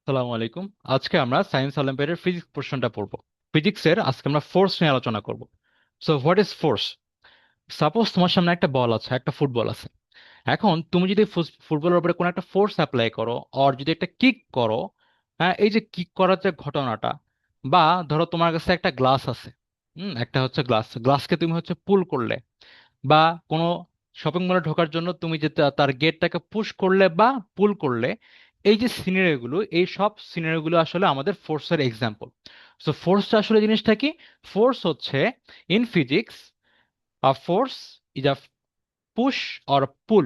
আসসালামু আলাইকুম। আজকে আমরা সায়েন্স অলিম্পিয়াডের ফিজিক্স পোর্শনটা পড়বো। ফিজিক্সের আজকে আমরা ফোর্স নিয়ে আলোচনা করব। So what is force? Suppose তোমার সামনে একটা বল আছে, একটা ফুটবল আছে। এখন তুমি যদি ফুটবলের উপরে কোনো একটা ফোর্স অ্যাপ্লাই করো, আর যদি একটা কিক করো, হ্যাঁ, এই যে কিক করার যে ঘটনাটা, বা ধরো তোমার কাছে একটা গ্লাস আছে, একটা হচ্ছে গ্লাসকে তুমি হচ্ছে পুল করলে, বা কোনো শপিং মলে ঢোকার জন্য তুমি যে তার গেটটাকে পুশ করলে বা পুল করলে, এই যে সিনারিওগুলো, এই সব সিনারিওগুলো আসলে আমাদের ফোর্সের এক্সাম্পল। সো ফোর্সটা আসলে জিনিসটা কি? ফোর্স হচ্ছে, in physics, a force is a push or pool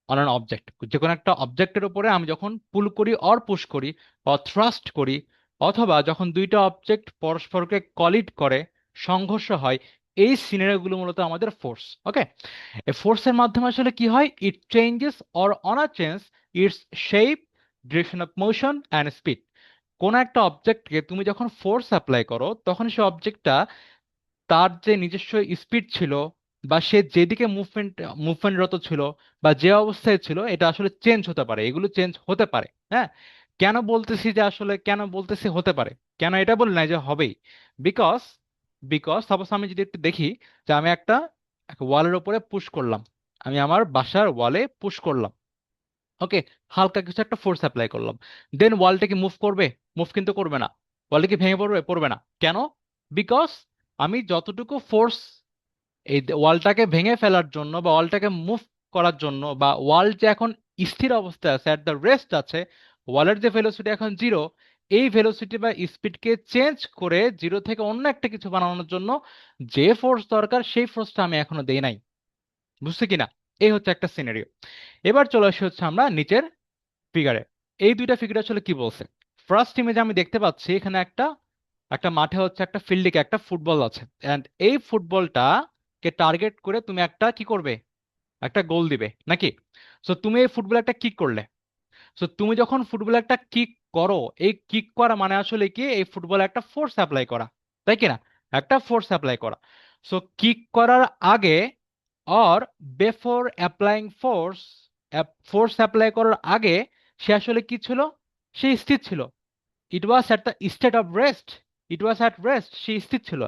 on an object. যে কোনো একটা অবজেক্টের উপরে আমি যখন পুল করি অর পুশ করি বা থ্রাস্ট করি, অথবা যখন দুইটা অবজেক্ট পরস্পরকে কলিড করে, সংঘর্ষ হয়, এই সিনারিওগুলো মূলত আমাদের ফোর্স। ওকে, এই ফোর্সের মাধ্যমে আসলে কি হয়? ইট changes or on change it's shape, direction of motion and speed. কোন একটা অবজেক্টকে তুমি যখন ফোর্স অ্যাপ্লাই করো, তখন সেই অবজেক্টটা তার যে নিজস্ব স্পিড ছিল, বা সে যেদিকে মুভমেন্টরত ছিল, বা যে অবস্থায় ছিল, এটা আসলে চেঞ্জ হতে পারে, এগুলো চেঞ্জ হতে পারে। হ্যাঁ, কেন বলতেছি যে আসলে, কেন বলতেছি হতে পারে, কেন এটা বলি না যে হবেই? বিকজ বিকজ সাপোজ আমি যদি একটু দেখি, যে আমি একটা ওয়ালের উপরে পুশ করলাম, আমি আমার বাসার ওয়ালে পুশ করলাম। ওকে, হালকা কিছু একটা ফোর্স অ্যাপ্লাই করলাম। দেন ওয়ালটা কি মুভ করবে? মুভ কিন্তু করবে না। ওয়ালটা কি ভেঙে পড়বে? পড়বে না। কেন? বিকজ আমি যতটুকু ফোর্স এই ওয়ালটাকে ভেঙে ফেলার জন্য, বা ওয়ালটাকে মুভ করার জন্য, বা ওয়াল যে এখন স্থির অবস্থায় আছে, অ্যাট দ্য রেস্ট আছে, ওয়ালের যে ভেলোসিটি এখন জিরো, এই ভেলোসিটি বা স্পিডকে চেঞ্জ করে জিরো থেকে অন্য একটা কিছু বানানোর জন্য যে ফোর্স দরকার, সেই ফোর্সটা আমি এখনো দেই নাই। বুঝছে কিনা? এই হচ্ছে একটা সিনারিও। এবার চলে আসি হচ্ছে আমরা নিচের ফিগারে। এই দুইটা ফিগার আসলে কি বলছে? ফার্স্ট ইমেজে আমি দেখতে পাচ্ছি এখানে একটা একটা মাঠে হচ্ছে, একটা ফিল্ডে একটা ফুটবল আছে, এন্ড এই ফুটবলটা কে টার্গেট করে তুমি একটা কি করবে? একটা গোল দিবে নাকি? সো তুমি এই ফুটবলে একটা কিক করলে। সো তুমি যখন ফুটবলে একটা কিক করো, এই কিক করা মানে আসলে কি? এই ফুটবলে একটা ফোর্স অ্যাপ্লাই করা, তাই কি না? একটা ফোর্স অ্যাপ্লাই করা। সো কিক করার আগে, or before applying force, force apply করার আগে সে আসলে কি ছিল? সে স্থির ছিল। It was at the state of rest. It was at rest, সে স্থির ছিল।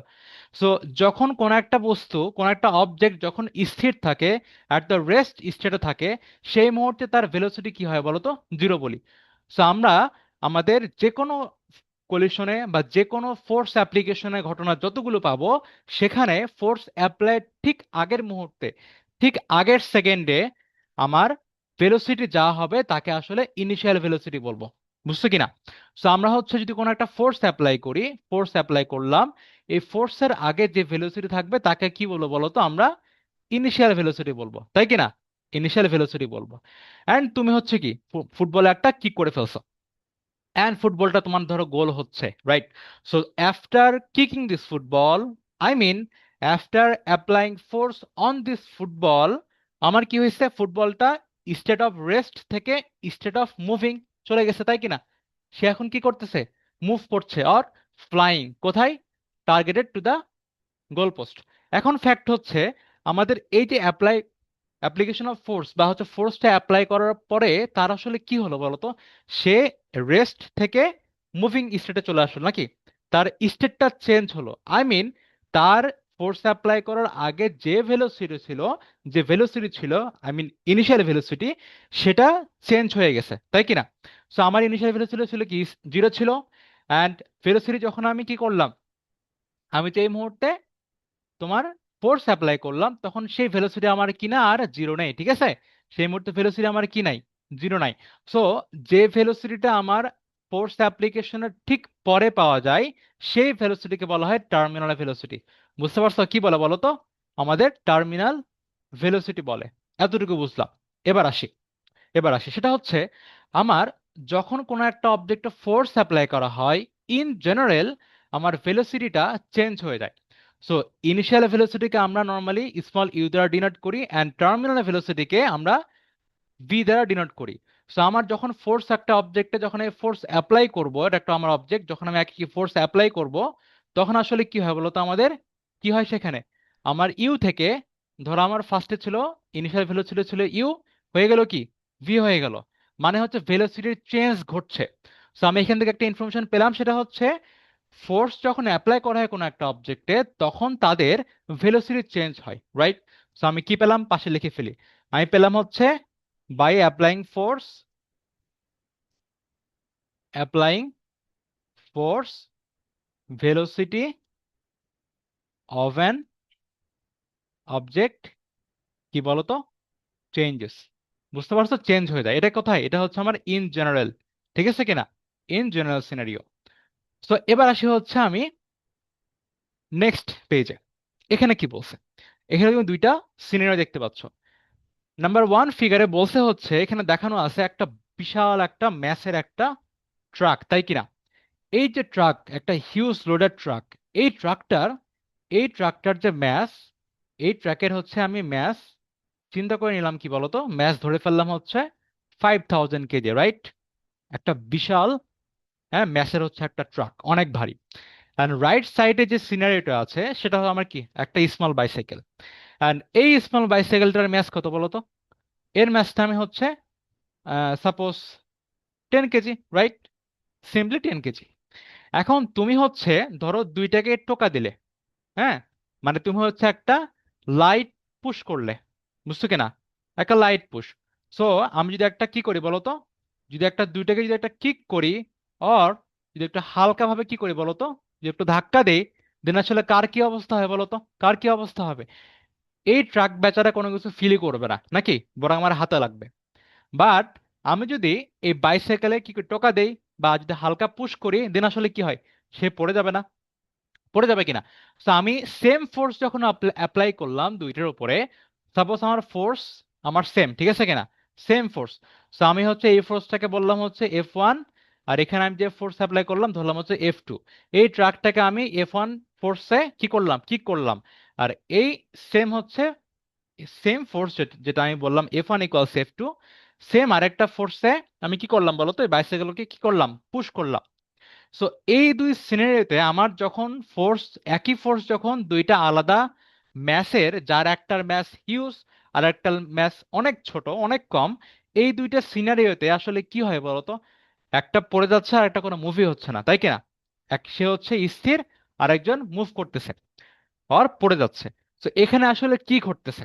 সো যখন কোন একটা বস্তু, কোন একটা অবজেক্ট যখন স্থির থাকে, অ্যাট দ্য রেস্ট স্টেটে থাকে, সেই মুহূর্তে তার ভেলোসিটি কি হয় বলতো? জিরো বলি। সো আমরা আমাদের যে কোনো কলিশনে বা যে কোনো ফোর্স অ্যাপ্লিকেশনে ঘটনা যতগুলো পাবো, সেখানে ফোর্স অ্যাপ্লাই ঠিক আগের মুহূর্তে, ঠিক আগের সেকেন্ডে আমার ভেলোসিটি যা হবে তাকে আসলে ইনিশিয়াল ভেলোসিটি বলবো। বুঝছো কিনা? সো আমরা হচ্ছে যদি কোনো একটা ফোর্স অ্যাপ্লাই করি, ফোর্স অ্যাপ্লাই করলাম, এই ফোর্সের আগে যে ভেলোসিটি থাকবে তাকে কি বলবো বলতো? আমরা ইনিশিয়াল ভেলোসিটি বলবো, তাই কি না? ইনিশিয়াল ভেলোসিটি বলবো। অ্যান্ড তুমি হচ্ছে কি ফুটবলে একটা কিক করে ফেলছো, অ্যান্ড ফুটবলটা তোমার ধরো গোল হচ্ছে, right? So after kicking this football, I mean after applying force on this football, আমার কি হয়েছে? ফুটবলটা স্টেট অফ রেস্ট থেকে স্টেট অফ মুভিং চলে গেছে, তাই কিনা? সে এখন কি করতেছে? মুভ করছে, অর ফ্লাইং। কোথায়? Targeted to the goal post. এখন ফ্যাক্ট হচ্ছে, আমাদের এই যে অ্যাপ্লিকেশন অফ ফোর্স, বা হচ্ছে ফোর্সটা অ্যাপ্লাই করার পরে তার আসলে কি হলো বলতো? সে রেস্ট থেকে মুভিং স্টেটে চলে আসলো নাকি? তার স্টেটটা চেঞ্জ হলো, আই মিন তার ফোর্স অ্যাপ্লাই করার আগে যে ভেলোসিটি ছিল, আই মিন ইনিশিয়াল ভেলোসিটি, সেটা চেঞ্জ হয়ে গেছে, তাই কিনা? সো আমার ইনিশিয়াল ভেলোসিটি ছিল কি? জিরো ছিল। অ্যান্ড ভেলোসিটি যখন আমি কি করলাম, আমি তো এই মুহূর্তে তোমার ফোর্স অ্যাপ্লাই করলাম, তখন সেই ভেলোসিটি আমার কি না? আর জিরো নেই, ঠিক আছে? সেই মুহূর্তে ভেলোসিটি আমার কি নাই? জিরো নাই। সো যে ভেলোসিটিটা আমার ফোর্স অ্যাপ্লিকেশনের ঠিক পরে পাওয়া যায়, সেই ভেলোসিটিকে বলা হয় টার্মিনাল ভেলোসিটি। বুঝতে পারছো কি বলে বলো তো? আমাদের টার্মিনাল ভেলোসিটি বলে। এতটুকু বুঝলাম। এবার আসি, সেটা হচ্ছে, আমার যখন কোনো একটা অবজেক্টে ফোর্স অ্যাপ্লাই করা হয়, ইন জেনারেল আমার ভেলোসিটিটা চেঞ্জ হয়ে যায়। সো ইনিশিয়াল ভেলোসিটিকে আমরা নর্মালি স্মল ইউ দ্বারা ডিনোট করি, অ্যান্ড টার্মিনাল ভেলোসিটিকে আমরা ভি দ্বারা ডিনোট করি। সো আমার যখন ফোর্স একটা অবজেক্টে, যখন এই ফোর্স অ্যাপ্লাই করবো, এটা একটা আমার অবজেক্ট, যখন আমি একই ফোর্স অ্যাপ্লাই করব, তখন আসলে কি হয় বলতো? আমাদের কি হয় সেখানে? আমার ইউ থেকে, ধরো আমার ফার্স্টে ছিল, ইনিশিয়াল ভেলোসিটি ছিল ইউ, হয়ে গেল কি? ভি হয়ে গেল। মানে হচ্ছে ভেলোসিটির চেঞ্জ ঘটছে। সো আমি এখান থেকে একটা ইনফরমেশন পেলাম, সেটা হচ্ছে ফোর্স যখন অ্যাপ্লাই করা হয় কোনো একটা অবজেক্টে তখন তাদের ভেলোসিটি চেঞ্জ হয়, রাইট? সো আমি কি পেলাম, পাশে লিখে ফেলি। আমি পেলাম হচ্ছে by applying force velocity of an object কি বলতো, চেঞ্জেস। বুঝতে পারছো, চেঞ্জ হয়ে যায়। এটা কোথায়, এটা হচ্ছে আমার ইন জেনারেল, ঠিক আছে কিনা, ইন জেনারেল সিনারিও। তো এবার আসি হচ্ছে আমি নেক্সট পেজে। এখানে কি বলছে, এখানে তুমি দুইটা সিনারিও দেখতে পাচ্ছ। নাম্বার ওয়ান ফিগারে বলছে হচ্ছে, এখানে দেখানো আছে একটা বিশাল একটা ম্যাসের একটা ট্রাক, তাই কিনা। এই যে ট্রাক, একটা হিউজ লোডেড ট্রাক, এই ট্রাকটার এই ট্রাকটার যে ম্যাস, এই ট্রাকের হচ্ছে আমি ম্যাস চিন্তা করে নিলাম, কি বলতো, ম্যাস ধরে ফেললাম হচ্ছে 5000 কেজি, রাইট? একটা বিশাল, হ্যাঁ, ম্যাসের হচ্ছে একটা ট্রাক, অনেক ভারী। অ্যান্ড রাইট সাইডে যে সিনারিটা আছে সেটা হলো আমার কি, একটা স্মল বাইসাইকেল। অ্যান্ড এই স্মল বাইসাইকেলটার ম্যাস কত বলতো, এর ম্যাসটা আমি হচ্ছে suppose 10 KG, right? Simply 10 KG. এখন তুমি হচ্ছে ধরো দুইটাকে টোকা দিলে, হ্যাঁ, মানে তুমি হচ্ছে একটা লাইট পুশ করলে, বুঝছো কিনা, একটা লাইট পুশ। সো আমি যদি একটা কি করি বলতো, যদি একটা দুইটাকে যদি একটা কিক করি, অর যদি একটা হালকা ভাবে কি করি বলতো, যদি একটু ধাক্কা দেই, দেন আসলে কার কি অবস্থা হয় বলতো, কার কি অবস্থা হবে? এই ট্রাক বেচারা কোনো কিছু ফিলই করবে না নাকি, বরং আমার হাতে লাগবে। বাট আমি যদি এই বাইসাইকেলে কি করি, টোকা দেই বা যদি হালকা পুশ করি, দেন আসলে কি হয়, সে পড়ে যাবে না, পড়ে যাবে কিনা। তো আমি সেম ফোর্স যখন অ্যাপ্লাই করলাম দুইটার উপরে, সাপোজ আমার ফোর্স আমার সেম, ঠিক আছে কিনা, সেম ফোর্স। তো আমি হচ্ছে এই ফোর্সটাকে বললাম হচ্ছে F1, আর এখানে আমি যে ফোর্স অ্যাপ্লাই করলাম ধরলাম হচ্ছে F2। এই ট্রাকটাকে আমি F1 ফোর্সে কি করলাম, কিক করলাম। আর এই সেম হচ্ছে সেম ফোর্স যেটা আমি বললাম F1 = F2, সেম আরেকটা ফোর্সে আমি কি করলাম বলতো, এই বাইসাইকেলকে কি করলাম, পুশ করলাম। সো এই দুই সিনারিওতে আমার যখন ফোর্স, একই ফোর্স যখন দুইটা আলাদা ম্যাসের, যার একটার ম্যাস হিউজ আর একটার ম্যাস অনেক ছোট, অনেক কম, এই দুইটা সিনারিওতে আসলে কি হয় বলতো, একটা পড়ে যাচ্ছে আর একটা কোনো মুভি হচ্ছে না, তাই কিনা। এক সে হচ্ছে স্থির, আর একজন মুভ করতেছে আর পড়ে যাচ্ছে। তো এখানে আসলে কি ঘটতেছে,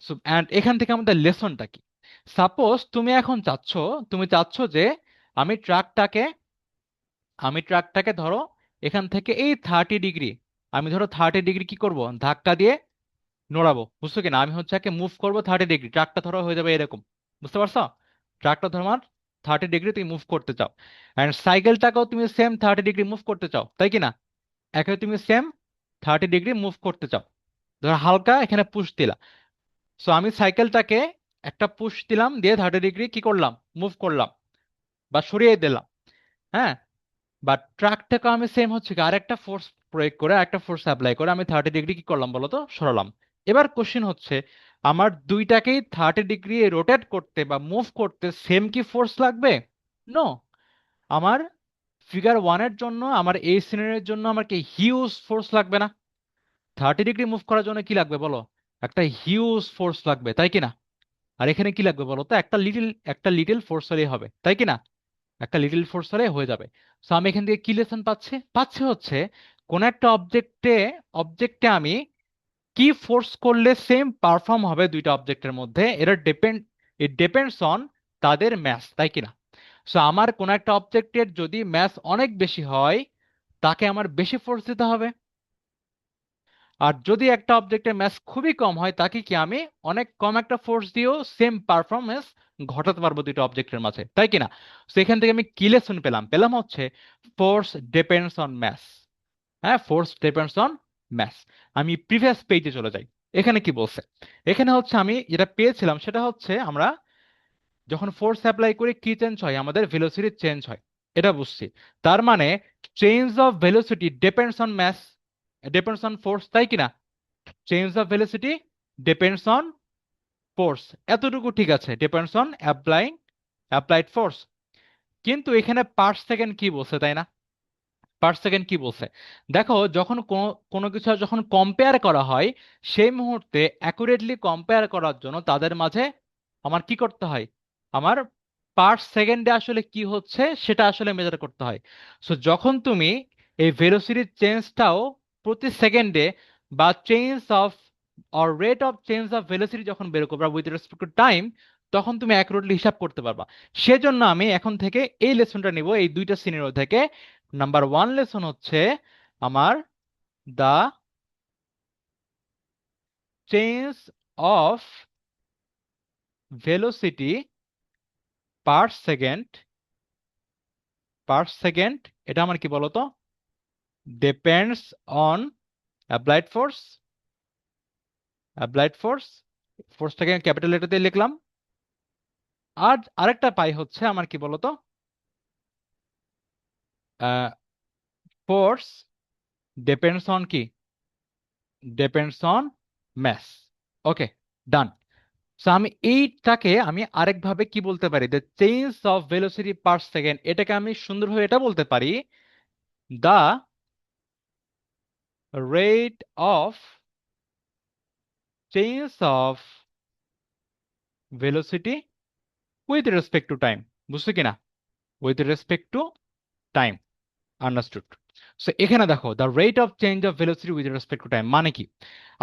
সো এন্ড এখান থেকে আমাদের লেসনটা কি? সাপোজ তুমি এখন চাচ্ছ, তুমি চাচ্ছ যে আমি ট্রাকটাকে আমি ট্রাকটাকে ধরো এখান থেকে এই 30 ডিগ্রি, আমি ধরো 30 ডিগ্রি কি করব, ধাক্কা দিয়ে নড়াবো, বুঝছো কিনা। আমি হচ্ছে একে মুভ করবো 30 ডিগ্রি, ট্রাকটা ধরো হয়ে যাবে এরকম, বুঝতে পারছো? ট্রাকটা ধরো আমার 30 ডিগ্রি তুমি মুভ করতে চাও, অ্যান্ড সাইকেলটাকেও তুমি সেম 30 ডিগ্রি মুভ করতে চাও, তাই কিনা। একে তুমি সেম 30 ডিগ্রি মুভ করতে চাও, ধরো হালকা এখানে পুশ দিলা। সো আমি সাইকেলটাকে একটা পুশ দিলাম, দিয়ে 30 ডিগ্রি কি করলাম, মুভ করলাম বা সরিয়ে দিলাম, হ্যাঁ। বাট ট্রাকটাকে আমি সেম হচ্ছে কি আরেকটা ফোর্স প্রয়োগ করে, একটা ফোর্স অ্যাপ্লাই করে আমি 30 ডিগ্রি কি করলাম বলতো, সরালাম। এবার কোশ্চেন হচ্ছে, আমার দুইটাকেই 30 ডিগ্রি রোটেট করতে বা মুভ করতে সেম কি ফোর্স লাগবে? নো। আমার ফিগার ওয়ানের জন্য, আমার এই সিনারির জন্য আমার কি হিউজ ফোর্স লাগবে না? 30 ডিগ্রি মুভ করার জন্য কি লাগবে বলো, একটা হিউজ ফোর্স লাগবে, তাই কিনা। আর এখানে কি লাগবে বলো তো, একটা লিটল ফোর্স হলেই হবে, তাই কিনা, একটা লিটল ফোর্স হলে হয়ে যাবে। সো আমি এখান থেকে কি লেসন পাচ্ছি, হচ্ছে কোন একটা অবজেক্টে আমি কি ফোর্স করলে সেম পারফর্ম হবে দুইটা অবজেক্টের মধ্যে, ইট ডিপেন্ডস অন তাদের ম্যাস, তাই কিনা। সো আমার কোন একটা অবজেক্টের যদি ম্যাস অনেক বেশি হয়, তাকে আমার বেশি ফোর্স দিতে হবে। আর যদি একটা অবজেক্টের ম্যাস খুবই কম হয়, তাকে কি আমি অনেক কম একটা ফোর্স দিয়েও সেম পারফরমেন্স ঘটাতে পারবো দুইটা অবজেক্টের মাঝে, তাই কিনা। তো এখান থেকে আমি কি লেসন পেলাম, হচ্ছে ফোর্স ডিপেন্ডস অন ম্যাস। হ্যাঁ, ফোর্স ডিপেন্ডস অন ম্যাস। আমি প্রিভিয়াস পেজে চলে যাই। এখানে কি বলছে, এখানে হচ্ছে আমি যেটা পেয়েছিলাম সেটা হচ্ছে, আমরা যখন ফোর্স অ্যাপ্লাই করি কি চেঞ্জ হয়, আমাদের ভেলোসিটি চেঞ্জ হয়, এটা বুঝছি। তার মানে change of velocity depends on mass, depends on force, তাই কিনা। Change of velocity depends on force, এতটুকু ঠিক আছে, ডিপেন্ডস অন অ্যাপ্লাইড ফোর্স। কিন্তু এখানে পার সেকেন্ড কি বলছে, তাই না? পার সেকেন্ড কি বলছে, দেখো, যখন কোনো কোনো কিছু যখন কম্পেয়ার করা হয়, সেই মুহূর্তে অ্যাকুরেটলি কম্পেয়ার করার জন্য তাদের মাঝে আমার কি করতে হয়, আমার পার সেকেন্ডে আসলে কি হচ্ছে সেটা আসলে মেজার করতে হয়। সো যখন তুমি এই ভেলোসিটির চেঞ্জটাও প্রতি সেকেন্ডে বা change of or rate of change of velocity যখন বের করবা উইথ রেসপেক্ট টু টাইম, তখন তুমি অ্যাকুরেটলি হিসাব করতে পারবা। সেজন্য আমি এখন থেকে এই লেসনটা নিব এই দুইটা সিনারিও থেকে। নাম্বার ওয়ান লেসন হচ্ছে আমার the change of velocity per second, এটা আমার কি বলতো, depends on applied force. Applied force, ফোর্সটাকে ক্যাপিটাল লেটার দিয়ে লিখলাম। আর আরেকটা পাই হচ্ছে আমার কি বলতো, ফোর্স ডিপেন্ডস অন কি, depends on mass. Okay, done. So আমি এইটাকে আমি আরেকভাবে কি বলতে পারি, the change of velocity per second, এটাকে আমি সুন্দরভাবে এটা বলতে পারি, the rate of change of velocity with respect to time. বুঝছো কিনা? With respect to time. Understood. So এখানে দেখো the rate of change of velocity with respect to time মানে কি,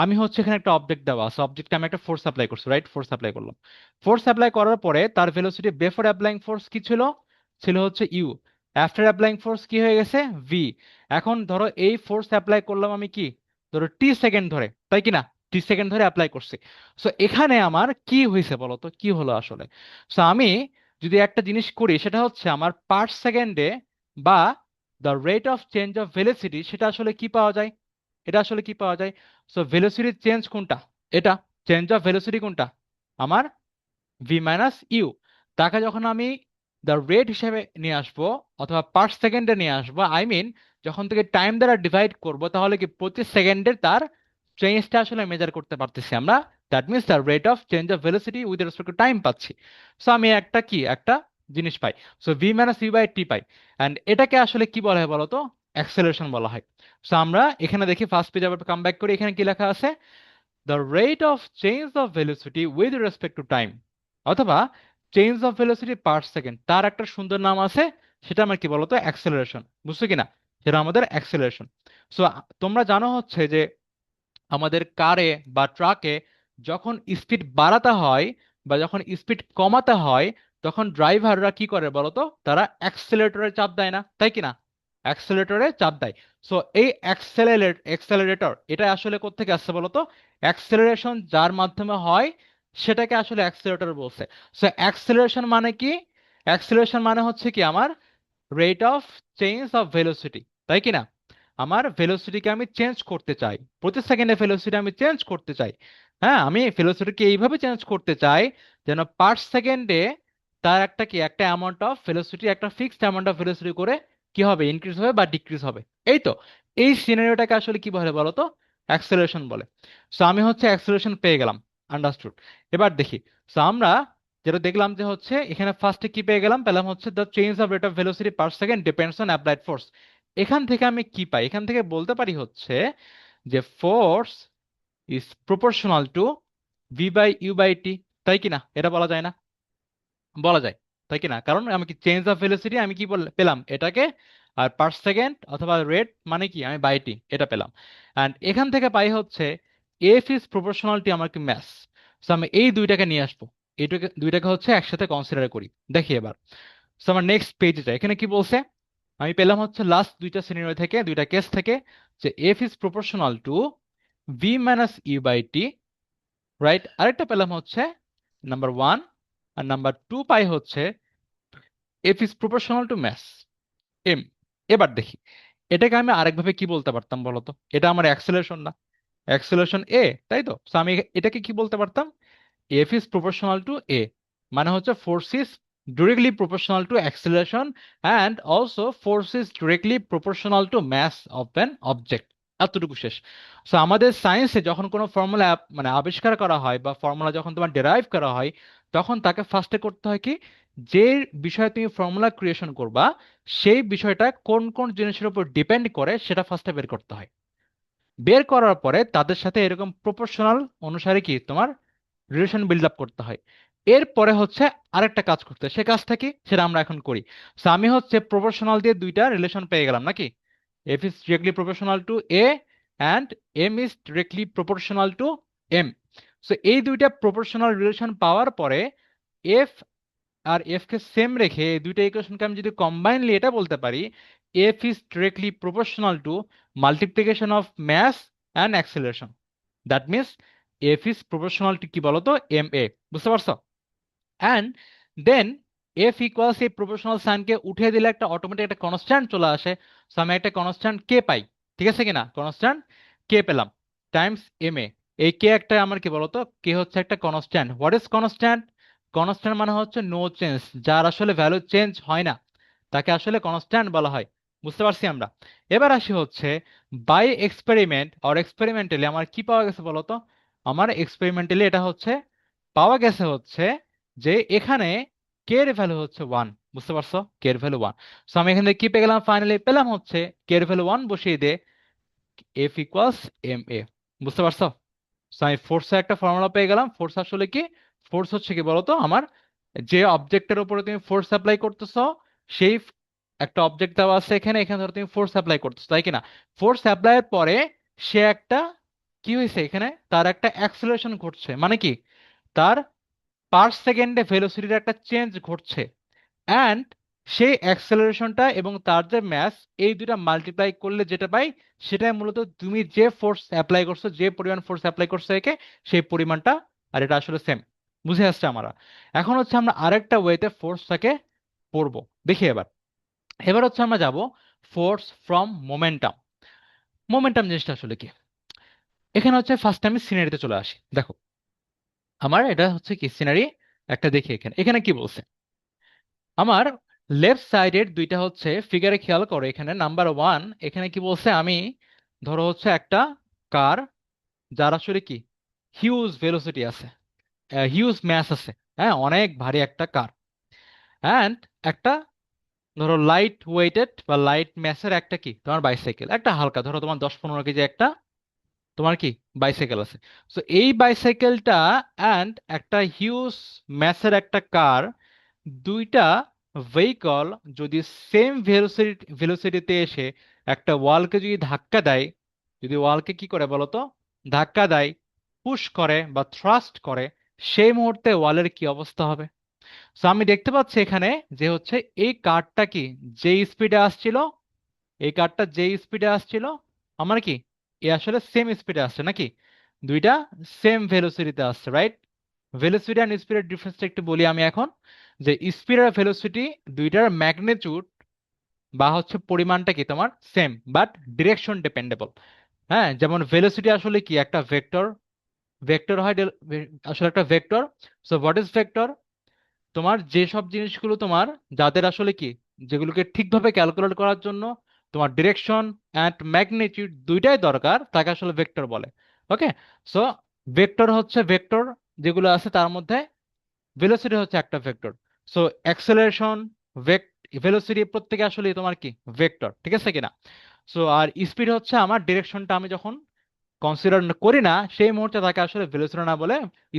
আমি হচ্ছে এখানে একটা অবজেক্ট দেওয়া আছে, অবজেক্টকে আমি একটা ফোর্স অ্যাপ্লাই করছি, রাইট? ফোর্স অ্যাপ্লাই করলাম। ফোর্স অ্যাপ্লাই করার পরে তার ভেলোসিটি বিফোর অ্যাপ্লাইং ফোর্স কি ছিল, ছিল হচ্ছে ইউ। আফটার অ্যাপ্লাইং ফোর্স কি হয়ে গেছে, ভি। এখন ধরো এই ফোর্স অ্যাপ্লাই করলাম আমি কি, ধরো টি সেকেন্ড ধরে, তাই কি না? টি সেকেন্ড ধরে অ্যাপ্লাই করছি। সো এখানে আমার কি হয়েছে বলো তো, কি হলো আসলে? সো আমি যদি একটা জিনিস করি সেটা হচ্ছে আমার পার সেকেন্ডে বা the rate of change of velocity, সেটা আসলে কি পাওয়া যায়, এটা আসলে কি পাওয়া যায়? সো ভেলোসিটির চেঞ্জ কোনটা, এটা। চেঞ্জ অফ ভেলোসিটি কোনটা, আমার ভি মাইনাস ইউ। তাকে যখন আমি দ্য রেট হিসেবে নিয়ে আসবো অথবা পার সেকেন্ডে নিয়ে আসবো, আই মিন যখন থেকে টাইম দ্বারা ডিভাইড করব, তাহলে কি প্রতি সেকেন্ডের তার চেঞ্জটা আসলে মেজার করতে পারতেছি আমরা। That means the rate of change of velocity with respect to time পাচ্ছি। সো আমি একটা কি, একটা জিনিস পাই। So v minus you by t পাই। অ্যান্ড এটাকে আসলে কি বলা হয় বলতো, অ্যাক্সেলারেশন বলা হয়। সো আমরা এখানে দেখি ফার্স্ট পেজ আবার কাম ব্যাক করি, এখানে কি লেখা আছে, the rate of change of velocity with respect to time অথবা change of velocity per second, তার একটা সুন্দর নাম আছে, সেটা আমার কি বলতো, অ্যাক্সেলারেশন। বুঝছো কিনা? সেটা আমাদের অ্যাক্সেলারেশন। সো তোমরা জানো হচ্ছে যে আমাদের কারে বা ট্রাকে যখন স্পিড বাড়াতে হয় বা যখন স্পিড কমাতে হয়, তখন ড্রাইভাররা কি করে বলতো, তারা অ্যাক্সেলারেটরে চাপ দেয় না, তাই কি না? অ্যাক্সেলারেটরে চাপ দেয়। সো এই অ্যাক্সেলারেটর এটা আসলে কোত্থেকে আসছে বলতো, অ্যাক্সেলারেশন যার মাধ্যমে হয় সেটাকে আসলে অ্যাক্সেলারেটর বলছে। সো অ্যাক্সেলারেশন মানে কি, অ্যাক্সেলারেশন মানে হচ্ছে কি আমার rate of change of velocity, তাই কি না? আমার ভেলোসিটিকে আমি চেঞ্জ করতে চাই, প্রতি সেকেন্ডে ভেলোসিটি আমি চেঞ্জ করতে চাই। হ্যাঁ, আমি ভেলোসিটিকে এইভাবে চেঞ্জ করতে চাই যেন পার সেকেন্ডে তার একটা কি, একটা অ্যামাউন্ট অফ ভেলোসিটি, একটা ফিক্সড অ্যামাউন্ট অফ ভেলোসিটি করে কি হবে, ইনক্রিজ হবে বা ডিক্রিজ হবে। এই তো, এই সিনারিওটাকে আসলে কি বলে বলো তো, অ্যাক্সেলারেশন বলে। সো আমি হচ্ছে অ্যাক্সেলারেশন পেয়ে গেলাম। আন্ডারস্টুড। এবার দেখি। সো আমরা যেটা দেখলাম যে হচ্ছে এখানে ফার্স্টে কি পেয়ে গেলাম, পেলাম হচ্ছে the change of rate of velocity per second depends on applied force. এখান থেকে আমি কি পাই, এখান থেকে বলতে পারি হচ্ছে যে force is proportional to v by you by t, তাই কি না? এটা বলা যায় না? বলা যায়, তাই কি না? কারণ আমি কি চেঞ্জ অফ ভেলোসিটি আমি কি পেলাম এটাকে, আর পার সেকেন্ড অথবা রেট মানে কি আমি বাই টি এটা পেলাম। অ্যান্ড এখান থেকে পাই হচ্ছে এফ ইজ প্রপোর্শনালিটি আমার কি ম্যাথ। সো আমি এই দুইটাকে নিয়ে আসবো, এইটাকে দুইটাকে হচ্ছে একসাথে কনসিডার করি। দেখি এবার। সো আমার নেক্সট পেজে যাই, এখানে কি বলছে, আমি পেলাম হচ্ছে লাস্ট দুইটা সিনারিও থেকে, দুইটা কেস থেকে, যে F is proportional to V minus you by T, right? আরেকটা পেলাম হচ্ছে নাম্বার ওয়ান, আর নাম্বার টু পাই হচ্ছে F is proportional to mass M. এবার দেখি এটাকে আমি আরেকভাবে কি বলতে পারতাম বলতো, এটা আমার অ্যাক্সেলারেশন না, অ্যাক্সেলারেশন এ, তাই তো? So আমি এটাকে কি বলতে পারতাম, F is proportional to A, মানে হচ্ছে force is directly proportional to acceleration and also force is directly proportional to mass of an object. এতটুকু শেষ। সো আমাদের সায়েন্সে যখন কোনো ফর্মুলা মানে আবিষ্কার করা হয় বা ফর্মুলা যখন তোমার ডেরাইভ করা হয়, তখন তাকে ফার্স্টে করতে হয় কি, যে বিষয়ে তুমি ফর্মুলা ক্রিয়েশন করবা সেই বিষয়টা কোন কোন জিনিসের উপর ডিপেন্ড করে সেটা ফার্স্টে বের করতে হয়। বের করার পরে তাদের সাথে এরকম প্রপোর্শনাল অনুসারে কি তোমার রিলেশন বিল্ড আপ করতে হয়। এরপরে হচ্ছে আরেকটা কাজ করতে, সে কাজটা কি সেটা আমরা এখন করি। সো আমি হচ্ছে প্রপোর্শনাল দিয়ে দুইটা রিলেশন পেয়ে গেলাম নাকি, F is directly proportional to A and M is directly proportional to M. So এই দুইটা প্রপোর্শনাল রিলেশন পাওয়ার পরে এফ আর এফ কে সেম রেখে এই দুইটা ইকুয়েশনকে আমি যদি কম্বাইনলি এটা বলতে পারি, F is directly proportional to multiplication of mass and acceleration. That means F is proportional to কি বলতো, এম এ। বুঝতে পারছো? অ্যান্ড দেন এফ ইকুয়ালস এই প্রপোর্শনাল সাইনকে উঠিয়ে দিলে একটা অটোমেটিক একটা কনস্ট্যান্ট চলে আসে। সো আমি একটা কনস্ট্যান্ট কে পাই, ঠিক আছে কিনা, কনস্ট্যান্ট কে পেলাম টাইমস এম এ। এই কে একটা আমার কি বলতো, কে হচ্ছে একটা constant. What is constant? Constant মানে হচ্ছে নো চেঞ্জ, যার আসলে ভ্যালু চেঞ্জ হয় না, তাকে আসলে কনস্ট্যান্ট বলা হয়। বুঝতে পারছি আমরা? এবার আসি হচ্ছে বাই এক্সপেরিমেন্ট অর এক্সপেরিমেন্টালি আমার কি পাওয়া গেছে বলতো। আমার এক্সপেরিমেন্টালি এটা হচ্ছে পাওয়া গেছে হচ্ছে যে এখানে কে এর ভ্যালু হচ্ছে ওয়ান। বুঝতে পারছো? কে এর ভ্যালু ওয়ান। সো আমি এখানে কি পেয়ে গেলাম, ফাইনালি পেলাম হচ্ছে কে এর ভ্যালু ওয়ান বসিয়ে দিয়ে এফ ইকুয়ালস এম এ। বুঝতে পারছো? সো আমি ফোর্সের একটা ফর্মুলা পেয়ে গেলাম। ফোর্স আসলে কি? ফোর্স হচ্ছে কি বলতো, আমার যে অবজেক্টের উপরে তুমি ফোর্স অ্যাপ্লাই করতেছো সেই একটা অবজেক্ট দেওয়া আছে এখানে, এখানে ধরো তুমি ফোর্স অ্যাপ্লাই করতেছো, তাই কিনা? ফোর্স অ্যাপ্লাইয়ের পরে সে একটা কি হয়েছে, এখানে তার একটা অ্যাক্সেলারেশন ঘটছে, মানে কি তার পার সেকেন্ডে ভেলোসিটির একটা চেঞ্জ ঘটছে। অ্যান্ড সেই অ্যাক্সেলারেশনটা এবং তার যে ম্যাস, এই দুটা মাল্টিপ্লাই করলে যেটা পাই সেটাই মূলত তুমি যে ফোর্স অ্যাপ্লাই করছো, যে পরিমাণ ফোর্স অ্যাপ্লাই করছো একে, সেই পরিমাণটা। আর এটা আসলে সেম। বুঝে আসছে আমরা? এখন হচ্ছে আমরা আরেকটা ওয়েতে ফোর্সটাকে পড়বো, দেখি এবার। এবার হচ্ছে আমরা যাব ফোর্স ফ্রম মোমেন্টাম। মোমেন্টাম জিনিসটা আসলে কি? এখানে হচ্ছে ফার্স্ট আমি সিনারিতে চলে আসি। দেখো আমার এটা হচ্ছে কি সিনারি একটা, দেখি এখানে এখানে কি বলছে। আমার লেফট সাইডের দুইটা হচ্ছে ফিগারে খেয়াল করো, এখানে নাম্বার ওয়ান এখানে কি বলছে, আমি ধরো হচ্ছে একটা কার যার আসলে কি হিউজ ভেলোসিটি আছে, হিউজ ম্যাস আছে, হ্যাঁ অনেক ভারী একটা কার। অ্যান্ড একটা ধরো লাইট ওয়েটেড বা লাইট ম্যাসের একটা কি তোমার বাইসাইকেল, একটা হালকা ধরো তোমার 10-15 কেজি একটা তোমার কি বাইসাইকেল আছে। সো এই বাইসাইকেলটা অ্যান্ড একটা হিউজ ম্যাসের একটা কার, দুইটা ভেহিকল যদি সেম ভেলোসিটিতে এসে একটা ওয়ালকে যদি ধাক্কা দেয়, যদি ওয়ালকে কি করে বলতো, ধাক্কা দেয়, পুশ করে বা থ্রাস্ট করে, সেই মুহূর্তে ওয়ালের কি অবস্থা হবে? সো আমি দেখতে পাচ্ছি এখানে যে হচ্ছে এই কারটা কি যে স্পিডে আসছিল, এই কারটা যে স্পিডে আসছিল আমার কি এ আসলে সেম স্পিডে আসছে নাকি, দুইটা সেম ভেলোসিটিতে আসছে, রাইট? ভেলোসিটি অ্যান্ড স্পিডের ডিফারেন্সটা একটু বলি আমি এখন, যে স্পিড আর ভেলোসিটি দুইটার ম্যাগনিটিউড বা হচ্ছে পরিমাণটা কি তোমার সেম, বাট ডিরেকশন ডিপেন্ডেবল। হ্যাঁ, যেমন ভেলোসিটি আসলে কি একটা ভেক্টর, ভেক্টর হয় আসলে একটা vector. So what is vector? তোমার যেসব জিনিসগুলো তোমার যাদের আসলে কি যেগুলোকে ঠিকভাবে ক্যালকুলেট করার জন্য তোমার ডিরেকশন অ্যান্ড ম্যাগনিটিউড দুইটাই দরকার, তাকে আসলে ভেক্টর বলে। ওকে। সো ভেক্টর হচ্ছে ভেক্টর যেগুলো আছে তার মধ্যে ভেলোসিটি হচ্ছে একটা ভেক্টর। সো অ্যাক্সেলারেশন, ভেলোসিটি প্রত্যেকে আসলে তোমার কি ভেক্টর, ঠিক আছে কিনা? সো আর স্পিড হচ্ছে আমার ডিরেকশনটা আমি যখন কনসিডার করি না সেই মুহূর্তে তাকে আসলে ভেলোসিটি না বলে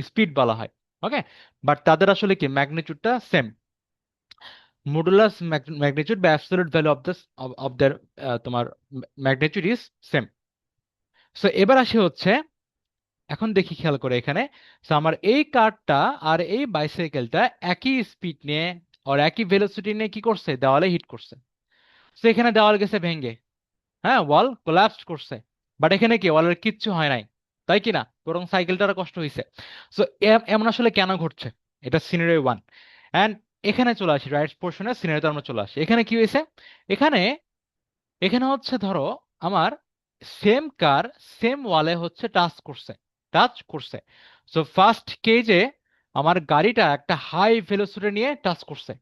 স্পিড বলা হয়। ওকে। বাট তাদের আসলে কি ম্যাগনিটিউডটা সেম, মডুলাস ম্যাগনিটিউড বা absolute value of this of their তোমার ম্যাগনিটিউড ইজ সেম। সো এবার আসি হচ্ছে, এখন দেখি খেয়াল করে এখানে। সো আমার এই কারটা আর এই বাইসাইকেলটা একই স্পিড নিয়ে আর একই ভেলোসিটি নিয়ে কি করছে, দেওয়ালে হিট করছে। তো এখানে দেওয়াল গেছে ভেঙে, হ্যাঁ ওয়াল কোলাপস করছে। বাট এখানে কি ওয়ালের কিচ্ছু হয় নাই, তাই কি না, বরং সাইকেলটার কষ্ট হয়েছে। সো এমন আসলে কেন ঘটছে? এটা সিনারি ওয়ান। অ্যান্ড এখানে চলে আসি, রাইট পোর্শনে সিনারিতে আমরা চলে আসি। এখানে কি হয়েছে? এখানে এখানে হচ্ছে ধরো আমার সেম কার সেম ওয়ালে হচ্ছে টাচ করছে। সো ফার্স্ট কেজে আমার গাড়িটা একটা হাই ভেলোসিটি নিয়ে টাচ করছে,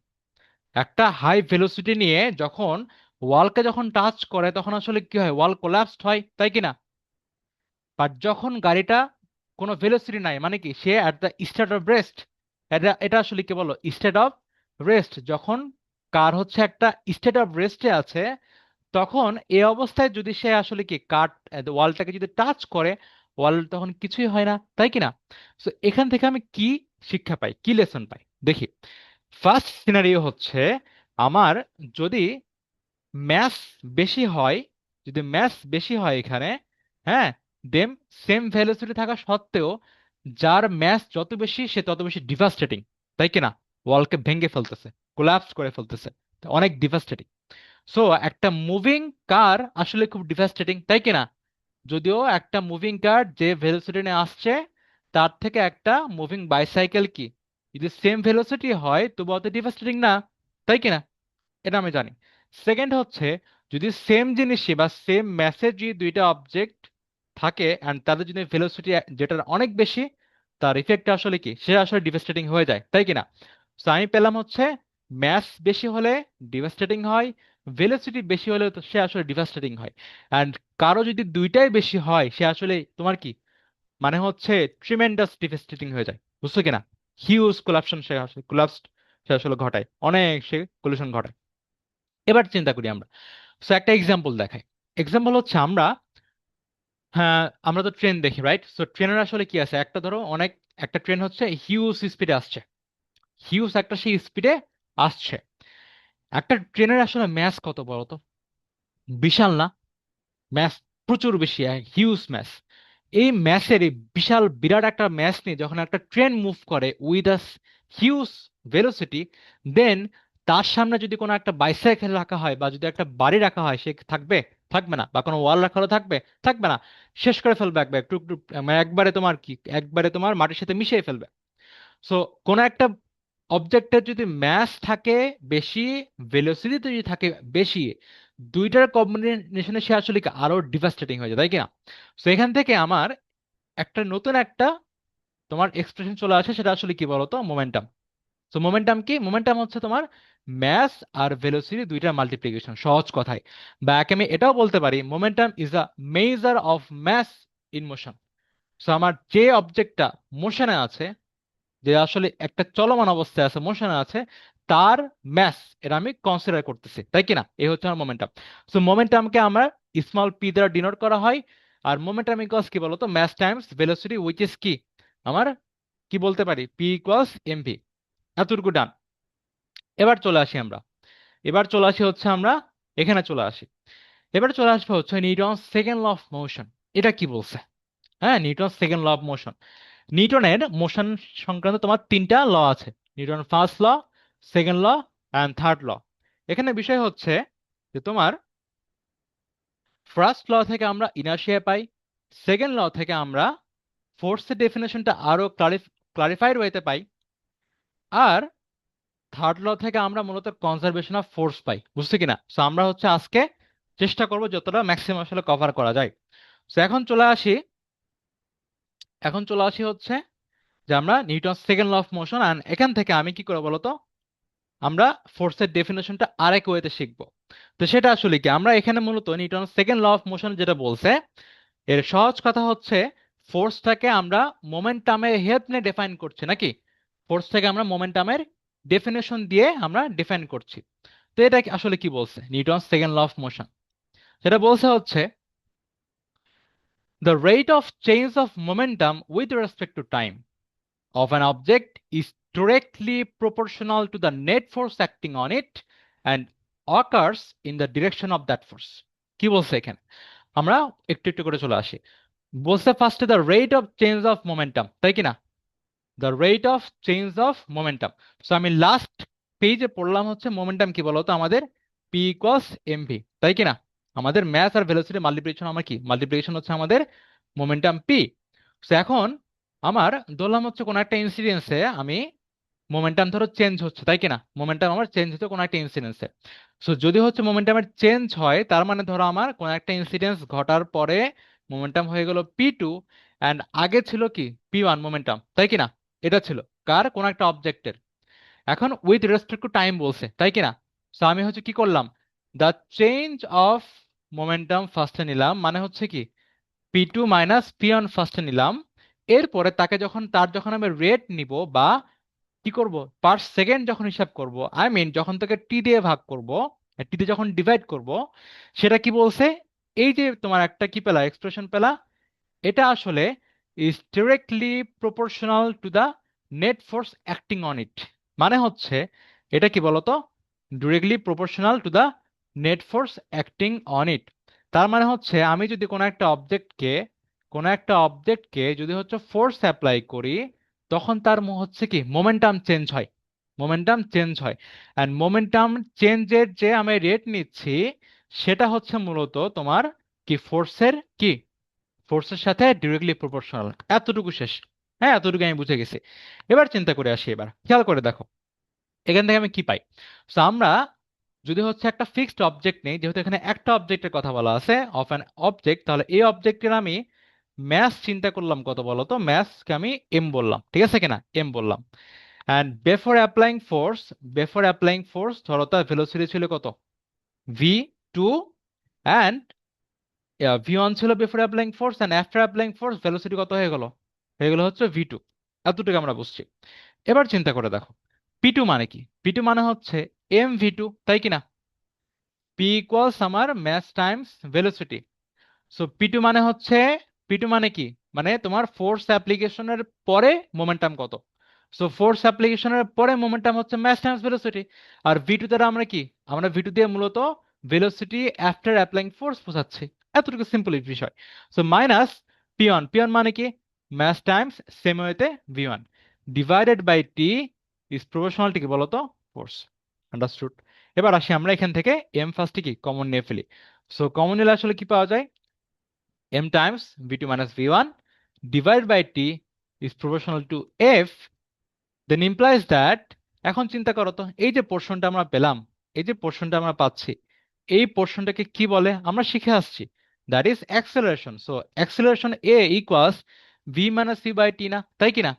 একটা হাই ভেলোসিটি নিয়ে যখন ওয়ালকে যখন টাচ করে তখন আসলে কি হয়, ওয়াল কোলাপসড হয়, তাই কি না? বাট যখন গাড়িটা কোনো ভেলোসিটি নাই, মানে কি সে at the state of rest, এটা এটা আসলে কি বলো, স্টেট অফ রেস্ট। যখন কার হচ্ছে একটা স্টেট অফ রেস্টে আছে, তখন এই অবস্থায় যদি সে আসলে কি কাট ওয়ালটাকে যদি টাচ করে, ওয়াল তখন কিছুই হয় না, তাই কি না? সো এখান থেকে আমি কি শিক্ষা পাই, কি লেসন পাই দেখি। ফার্স্ট সিনারিও হচ্ছে আমার যদি ম্যাথ বেশি হয়, যদি ম্যাথ বেশি হয় এখানে, হ্যাঁ, দেম সেম ভ্যালোসিটি থাকা সত্ত্বেও যার ম্যাথ যত বেশি সে তত বেশি ডিভাস্টেটিং, তাই কিনা? ওয়ালকে ভেঙে ফেলতেছে, কোলাপস করে ফেলতেছে, তো অনেক ডিভাস্টেটিং। সো একটা মুভিং কার আসলে খুব ডিভাস্টেটিং, তাই কিনা? যদিও একটা মুভিং কার যে ভেলোসিটি নিয়ে আসছে তার থেকে একটা মুভিং বাইসাইকেল কি যদি সেম ভেলোসিটি হয় তবু অত ডিভাস্টেটিং না, তাই কিনা? এটা আমি জানি। সেকেন্ড হচ্ছে যদি সেম জিনিসই বা সেম মেসেজই দুইটা অবজেক্ট থাকে অ্যান্ড তাদের যদি ভেলোসিটি যেটার অনেক বেশি, তার ইফেক্ট আসলে কি সে আসলে ডিভাস্টেটিং হয়ে যায়, তাই কিনা? তো আমি পেলাম হচ্ছে ম্যাস বেশি হলে ডিভাস্টেটিং হয়, ভেলোসিটি বেশি হলে তো সে আসলে ডিভাস্টেটিং হয়। অ্যান্ড কারো যদি দুইটাই বেশি হয় সে আসলে তোমার কি মানে হচ্ছে ট্রিমেন্ডাস ডিভাস্টেটিং হয়ে যায়, বুঝছো কিনা? হিউজ কোলাপশন সে আসলে কোলাপস সে আসলে ঘটায়, অনেক সে কলিশন ঘটায়। এবার চিন্তা করি আমরা, সো একটা এক্সাম্পল দেখাই। এক্সাম্পল হচ্ছে আমরা, হ্যাঁ, আমরা তো ট্রেন দেখি, রাইট? সো ট্রেনের আসলে কি আছে, একটা ধরো অনেক, একটা ট্রেন হচ্ছে হিউজ স্পিডে আসছে, হিউজ একটা সেই স্পিডে আসছে। একটা ট্রেনের আসলে ম্যাস কত বড় তো, বিশাল না? ম্যাস প্রচুর বেশি, হিউজ ম্যাস। এই ম্যাসের, এই বিশাল বিরাট একটা ম্যাস নিয়ে যখন একটা ট্রেন মুভ করে উইথ আ হিউজ ভেলোসিটি, দেন তার সামনে যদি কোনো একটা বাইসাইকেল রাখা হয় বা যদি একটা বাড়ি রাখা হয়, সে থাকবে? থাকবে না। বা কোনো ওয়াল রাখা হলে থাকবে? থাকবে না। শেষ করে ফেলবে একবার, টুক টুক, মানে একবারে তোমার কি, একবারে তোমার মাটির সাথে মিশিয়ে ফেলবে। সো কোন একটা অবজেক্টের যদি ম্যাস থাকে বেশি, ভেলোসিটি যদি থাকে বেশি, দুইটার কম্বিনেশনে সে আসলে কি আরো ডিভাস্টেটিং হয়ে যায়, তাই কিনা? সো এখান থেকে আমার একটা নতুন একটা তোমার এক্সপ্রেশন চলে আসে, সেটা আসলে কি বলতো, মোমেন্টাম। সো মোমেন্টাম কি? মোমেন্টাম হচ্ছে তোমার ম্যাস আর ভেলোসিটি দুইটার মাল্টিপ্লিকেশন, সহজ কথায়। বা একে আমি এটাও বলতে পারি momentum is a measure of mass in motion. So আমার যে অবজেক্টটা মোশনে আছে, যে আসলে একটা চলমান অবস্থায় আছে, মোশনে আছে, তার ম্যাস, এটা আমি কনসিডার করতেছি, তাই কিনা? এই হচ্ছে আমার মোমেন্টাম। সো মোমেন্টামকে আমার স্মল পি দ্বারা ডিনোট করা হয়। আর মোমেন্টাম ইকুয়ালস কি বলতো, mass times velocity, which is কি আমার, কি বলতে পারি, পি ইকুয়ালস এমভি। এতটুকু ডান। এবার চলে আসি আমরা, এবার চলে আসি হচ্ছে আমরা এখানে চলে আসি। এবার চলে আসবে হচ্ছে Newton second law of motion. এটা কি বলছে? হ্যাঁ, Newton second law of motion. নিউটনের মোশন সংক্রান্ত তোমার তিনটা ল আছে, Newton first law, second law and third law. এখানে বিষয় হচ্ছে যে তোমার ফার্স্ট ল থেকে আমরা ইনার্শিয়া পাই, সেকেন্ড ল থেকে আমরা ফোর্সের ডেফিনেশনটা আরো ক্লারিফাইড ওয়েতে পাই, আর থার্ড ল থেকে আমরা মূলত কনজারভেশন অফ ফোর্স পাই, বুঝতে কিনা? সো আমরা হচ্ছে আজকে চেষ্টা করবো যতটা ম্যাক্সিমাম আসলে কভার করা যায়। সো এখন চলে আসি হচ্ছে যে আমরা Newton second law of motion, আর এখান থেকে আমি কি করবো বলতো, আমরা ফোর্সের ডেফিনেশনটা আরেক ওয়েতে শিখবো। তো সেটা আসলে কি, আমরা এখানে মূলত Newton second law of motion যেটা বলছে, এর সহজ কথা হচ্ছে ফোর্সটাকে আমরা মোমেন্টামের হেল্প নিয়ে ডিফাইন করছি নাকি, ফোর্স থেকে আমরা মোমেন্টামের ডেফিনেশন দিয়ে আমরা ডিফাইন করছি। তো এটা আসলে কি বলছে Newton second law of motion? সেটা বলছে হচ্ছে the rate of change of momentum with respect to time of an object is directly proportional to the net force acting on it and occurs in the direction of that force। কি বলছে এখানে? আমরা একটু একটু করে চলে আসি। বলছে ফার্স্টে the rate of change of momentum, তাই কিনা? The rate of change of momentum. So আমি লাস্ট পেজে পড়লাম হচ্ছে মোমেন্টাম কি বলতো আমাদের, পি ইকুয়ালস এমভি, তাই কিনা? আমাদের ম্যাস আর ভেলোসিটি মাল্টিপ্লিকেশন, আমার কি মাল্টিপ্লিকেশন হচ্ছে আমাদের মোমেন্টাম পি। সো এখন আমার ধরলাম হচ্ছে কোন একটা ইনসিডেন্সে আমি মোমেন্টাম ধরো চেঞ্জ হচ্ছে, তাই কিনা? মোমেন্টাম আমার চেঞ্জ হচ্ছে কোনো একটা ইনসিডেন্সে। সো যদি হচ্ছে মোমেন্টামের চেঞ্জ হয়, তার মানে ধরো আমার কোন একটা ইনসিডেন্স ঘটার পরে মোমেন্টাম হয়ে গেল পি টু, অ্যান্ড আগে ছিল কি পি ওয়ান মোমেন্টাম, তাই কিনা? এটা ছিল কার, কোন একটা অবজেক্টের। এখন উইথ রেসপেক্ট টু টাইম বলছে, তাই কিনা? সো আমি হচ্ছে কি করলাম, দ্য চেঞ্জ অফ মোমেন্টাম ফার্স্টে নিলাম, মানে হচ্ছে কি P two minus P one ফার্স্টে নিলাম। এরপরে তাকে যখন, তার যখন আমি রেট নিব বা কি করব, পার সেকেন্ড যখন হিসাব করব, আই মিন যখন তাকে টি দিয়ে ভাগ করব, টি দিয়ে যখন ডিভাইড করব, সেটা কি বলছে, এই যে তোমার একটা কি পেলা, এক্সপ্রেশন পেলা, এটা আসলে is directly proportional to the net force acting on it, মানে হচ্ছে এটা কি বলতো, directly proportional to the net force acting on it. তার মানে হচ্ছে আমি যদি কোনো একটা অবজেক্টকে যদি হচ্ছে ফোর্স অ্যাপ্লাই করি, তখন তার হচ্ছে কি মোমেন্টাম চেঞ্জ হয়, মোমেন্টাম চেঞ্জ হয়। অ্যান্ড মোমেন্টাম চেঞ্জের যে আমি রেট নিচ্ছি, সেটা হচ্ছে মূলত তোমার কি ফোর্সের সাথে ডিরেক্টলি প্রপোর্শনাল। এতটুকু শেষ। হ্যাঁ, এতটুকু আমি বুঝে গেছি। এবার চিন্তা করে আসি, এবার খেয়াল করে দেখো এখান থেকে আমি কি পাই। তো আমরা যদি হচ্ছে একটা ফিক্সড অবজেক্ট নেই, যেহেতু এখানে একটা অবজেক্টের কথা বলা আছে অফ অ্যান অবজেক্ট, তাহলে এই অবজেক্টের আমি ম্যাস চিন্তা করলাম কত বলো তো, ম্যাসকে আমি এম বললাম, ঠিক আছে কিনা, এম বললাম। অ্যান্ড বিফোর অ্যাপ্লাইং ফোর্স ধরো তার ভেলোসিটি ছিল কত, v2, অ্যান্ড v1 ছিল before applying force, and after applying force velocity কত হয়ে গেল হচ্ছে v2। এতটুকু আমরা বুঝছি। এবার চিন্তা করে দেখো পি টু মানে কি, পি টু মানে হচ্ছে mv2, তাই কিনা, পি ইকুয়ালস আমার mass times velocity. So P two মানে কি, মানে তোমার ফোর্স অ্যাপ্লিকেশনের পরে মোমেন্টাম কত। সো ফোর্স অ্যাপ্লিকেশনের পরে মোমেন্টাম হচ্ছে ম্যাস টাইমস ভেলোসিটি। আর ভি2 দ্বারা আমরা কি, আমরা ভি2 দিয়ে মূলত ভেলোসিটি আফটার অ্যাপ্লাইং ফোর্স বোঝাচ্ছি। এতটুকু সিম্পল বিষয়। সো মাইনাস পি ওয়ান মানে কি, ম্যাস টাইমস সেম ওয়েতে ভি1 divided by T is proportional কি বলতো, ফোর্স। আন্ডারস্টুড। এবার আসি আমরা এখান থেকে এম ফার্স্টে কি কমন নিয়ে ফেলি। সো কমন নিলে আসলে কি পাওয়া যায়, m times v2 minus v1 divided by t is proportional to f, then implies that, এখন চিন্তা করো তো এই যে পোর্শনটা আমরা পেলাম, এই যে পোর্শনটা আমরা পাচ্ছি, এই পোর্শনটাকে কি বলে আমরা শিখে আসছি, that is acceleration. So acceleration a equals v minus c by t, না তাই কিনা।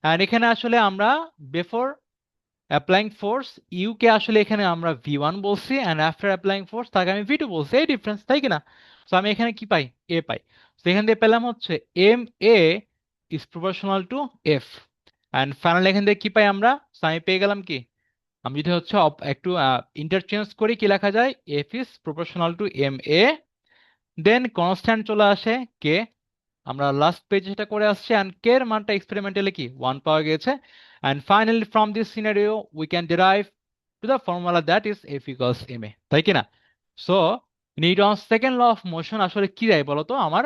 আর এখানে আসলে আমরা বিফোর অ্যাপ্লাইং ফোর্স ইউ কে আসলে এখানে আমরা v1 বলছি, অ্যান্ড আফটার অ্যাপ্লাইং ফোর্স তাকে আমি v2 বলছি, এই ডিফারেন্স, তাই কিনা। তো আমি এখানে কি পাই, এ পাই। তো এখান থেকে পেলাম হচ্ছে M A is proportional to F. And finally এখান থেকে কি পাই আমরা, তো আমি পেয়ে গেলাম কি, আমি যদি হচ্ছে একটু ইন্টারচেঞ্জ করি, কি লেখা যায়, F is proportional to M A, then constant চলে আসে কে, আমরা লাস্ট পেজে সেটা করে আসছি, অ্যান্ড কে এর মানটা এক্সপেরিমেন্টালি কি 1 পাওয়া গেছে। And finally from this scenario we can derive to the formula that is F equals m a, তাই কিনা। So Newton second law of motion আসলে কি দেয় বলতো, আমার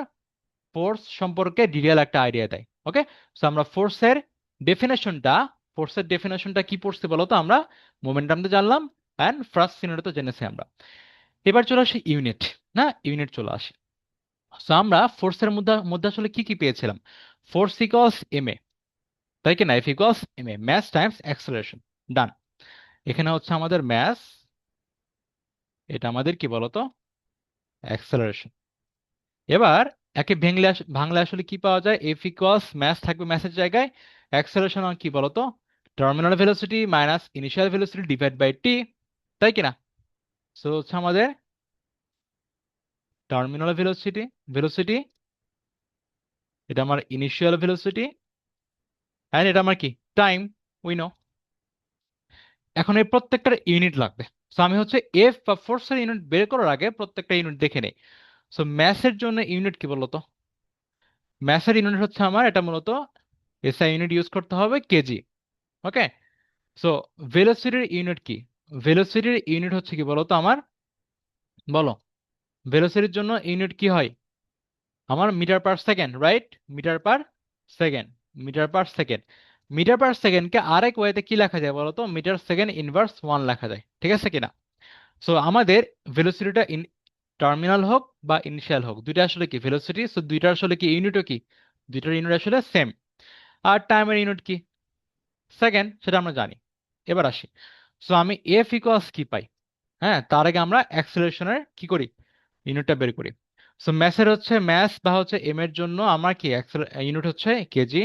ফোর্স সম্পর্কে ডিটেল একটা আইডিয়া দেয়। ওকে, সো আমরা ফোর্সের ডেফিনেশনটা কি পড়ছি বলতো, আমরা মোমেন্টামটা জানলাম, অ্যান্ড ফার্স্ট সিনারিও তো জেনেছি আমরা। এবার চলে আসি ইউনিট, না ইউনিট চলে আসি। সো আমরা ফোর্সের মধ্যে মধ্যে আসলে কি কি পেয়েছিলাম, ফোর্স ইকুয়ালস এম এ, তাই কি না, এফ ইকুয়ালস এম এ, ম্যাস টাইমস অ্যাক্সেলারেশন। ডান। এখানে হচ্ছে আমাদের ম্যাস, এটা আমাদের কি বলতো, অ্যাক্সেলারেশন। এবার একে ভাঙলে আসলে কি পাওয়া যায়, এফ ইকুয়ালস ম্যাস থাকবে ম্যাসের জায়গায়, অ্যাক্সেলারেশন কি বলতো, terminal velocity minus initial velocity divide by t, তাই কিনা। সো হচ্ছে আমাদের টার্মিনাল ভেলোসিটি, এটা আমার ইনিশিয়াল ভেলোসিটি, অ্যান্ড এটা আমার কি টাইম, উই নো। এখন এই প্রত্যেকটার ইউনিট লাগবে। সো আমি হচ্ছে এফ বা ফোর্সের ইউনিট বের করার আগে প্রত্যেকটা ইউনিট দেখে নেই। সো ম্যাসের জন্য ইউনিট কি বলতো, ম্যাসের ইউনিট হচ্ছে আমার এটা মূলত এসআই ইউনিট ইউজ করতে হবে, কেজি। ওকে। সো ভেলোসিটির ইউনিট কি, ভেলোসিটির ইউনিট হচ্ছে কি বলতো আমার, বলো, ভেলোসিটির জন্য ইউনিট কি হয় আমার, meter per second, right, meter per second, meter per second. Meter per সেকেন্ডকে আরেক ওয়েতে কি লেখা যায় বলতো, মিটার সেকেন্ড ইনভার্স ওয়ান লেখা যায়, ঠিক আছে কিনা। সো আমাদের ভেলোসিটিটা টার্মিনাল হোক বা ইনিশিয়াল হোক, দুইটা আসলে কি ভেলোসিটি, সো দুইটা আসলে কি ইউনিটও কি, দুইটার ইউনিট আসলে সেম। আর টাইমের ইউনিট কি, সেকেন্ড, সেটা আমরা জানি। এবার আসি, সো আমি এফ ইকুয়ালস কি পাই, হ্যাঁ তার আগে আমরা অ্যাক্সেলারেশনের কি করি, ইউনিটটা বের করি। সো ম্যাসের হচ্ছে ম্যাস বা হচ্ছে এম এর জন্য আমার কি ইউনিট হচ্ছে কেজি,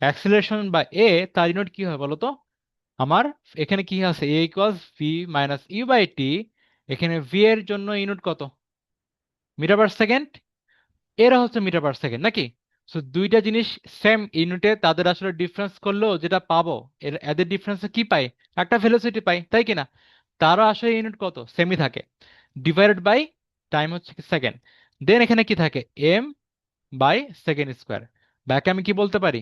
অ্যাক্সেলারেশন বা এ, তার ইউনিট কি হয় বলতো আমার, এখানে কি আছে, a equals v minus you by t, এখানে ভি এর জন্য ইউনিট কত, মিটার পার সেকেন্ড, এরা হচ্ছে মিটার পার সেকেন্ড নাকি। সো দুইটা জিনিস সেম ইউনিটে, তাদের আসলে ডিফারেন্স করলেও যেটা পাবো, এদের ডিফারেন্সে কি পাই, একটা ভেলোসিটি পাই, তাই কিনা। তারও আসলে ইউনিট কত, সেমই থাকে, ডিভাইডেড বাই টাইম হচ্ছে কি সেকেন্ড। দেন এখানে কি থাকে, এম বাই সেকেন্ড স্কোয়ার। ব্যাকে আমি কি বলতে পারি,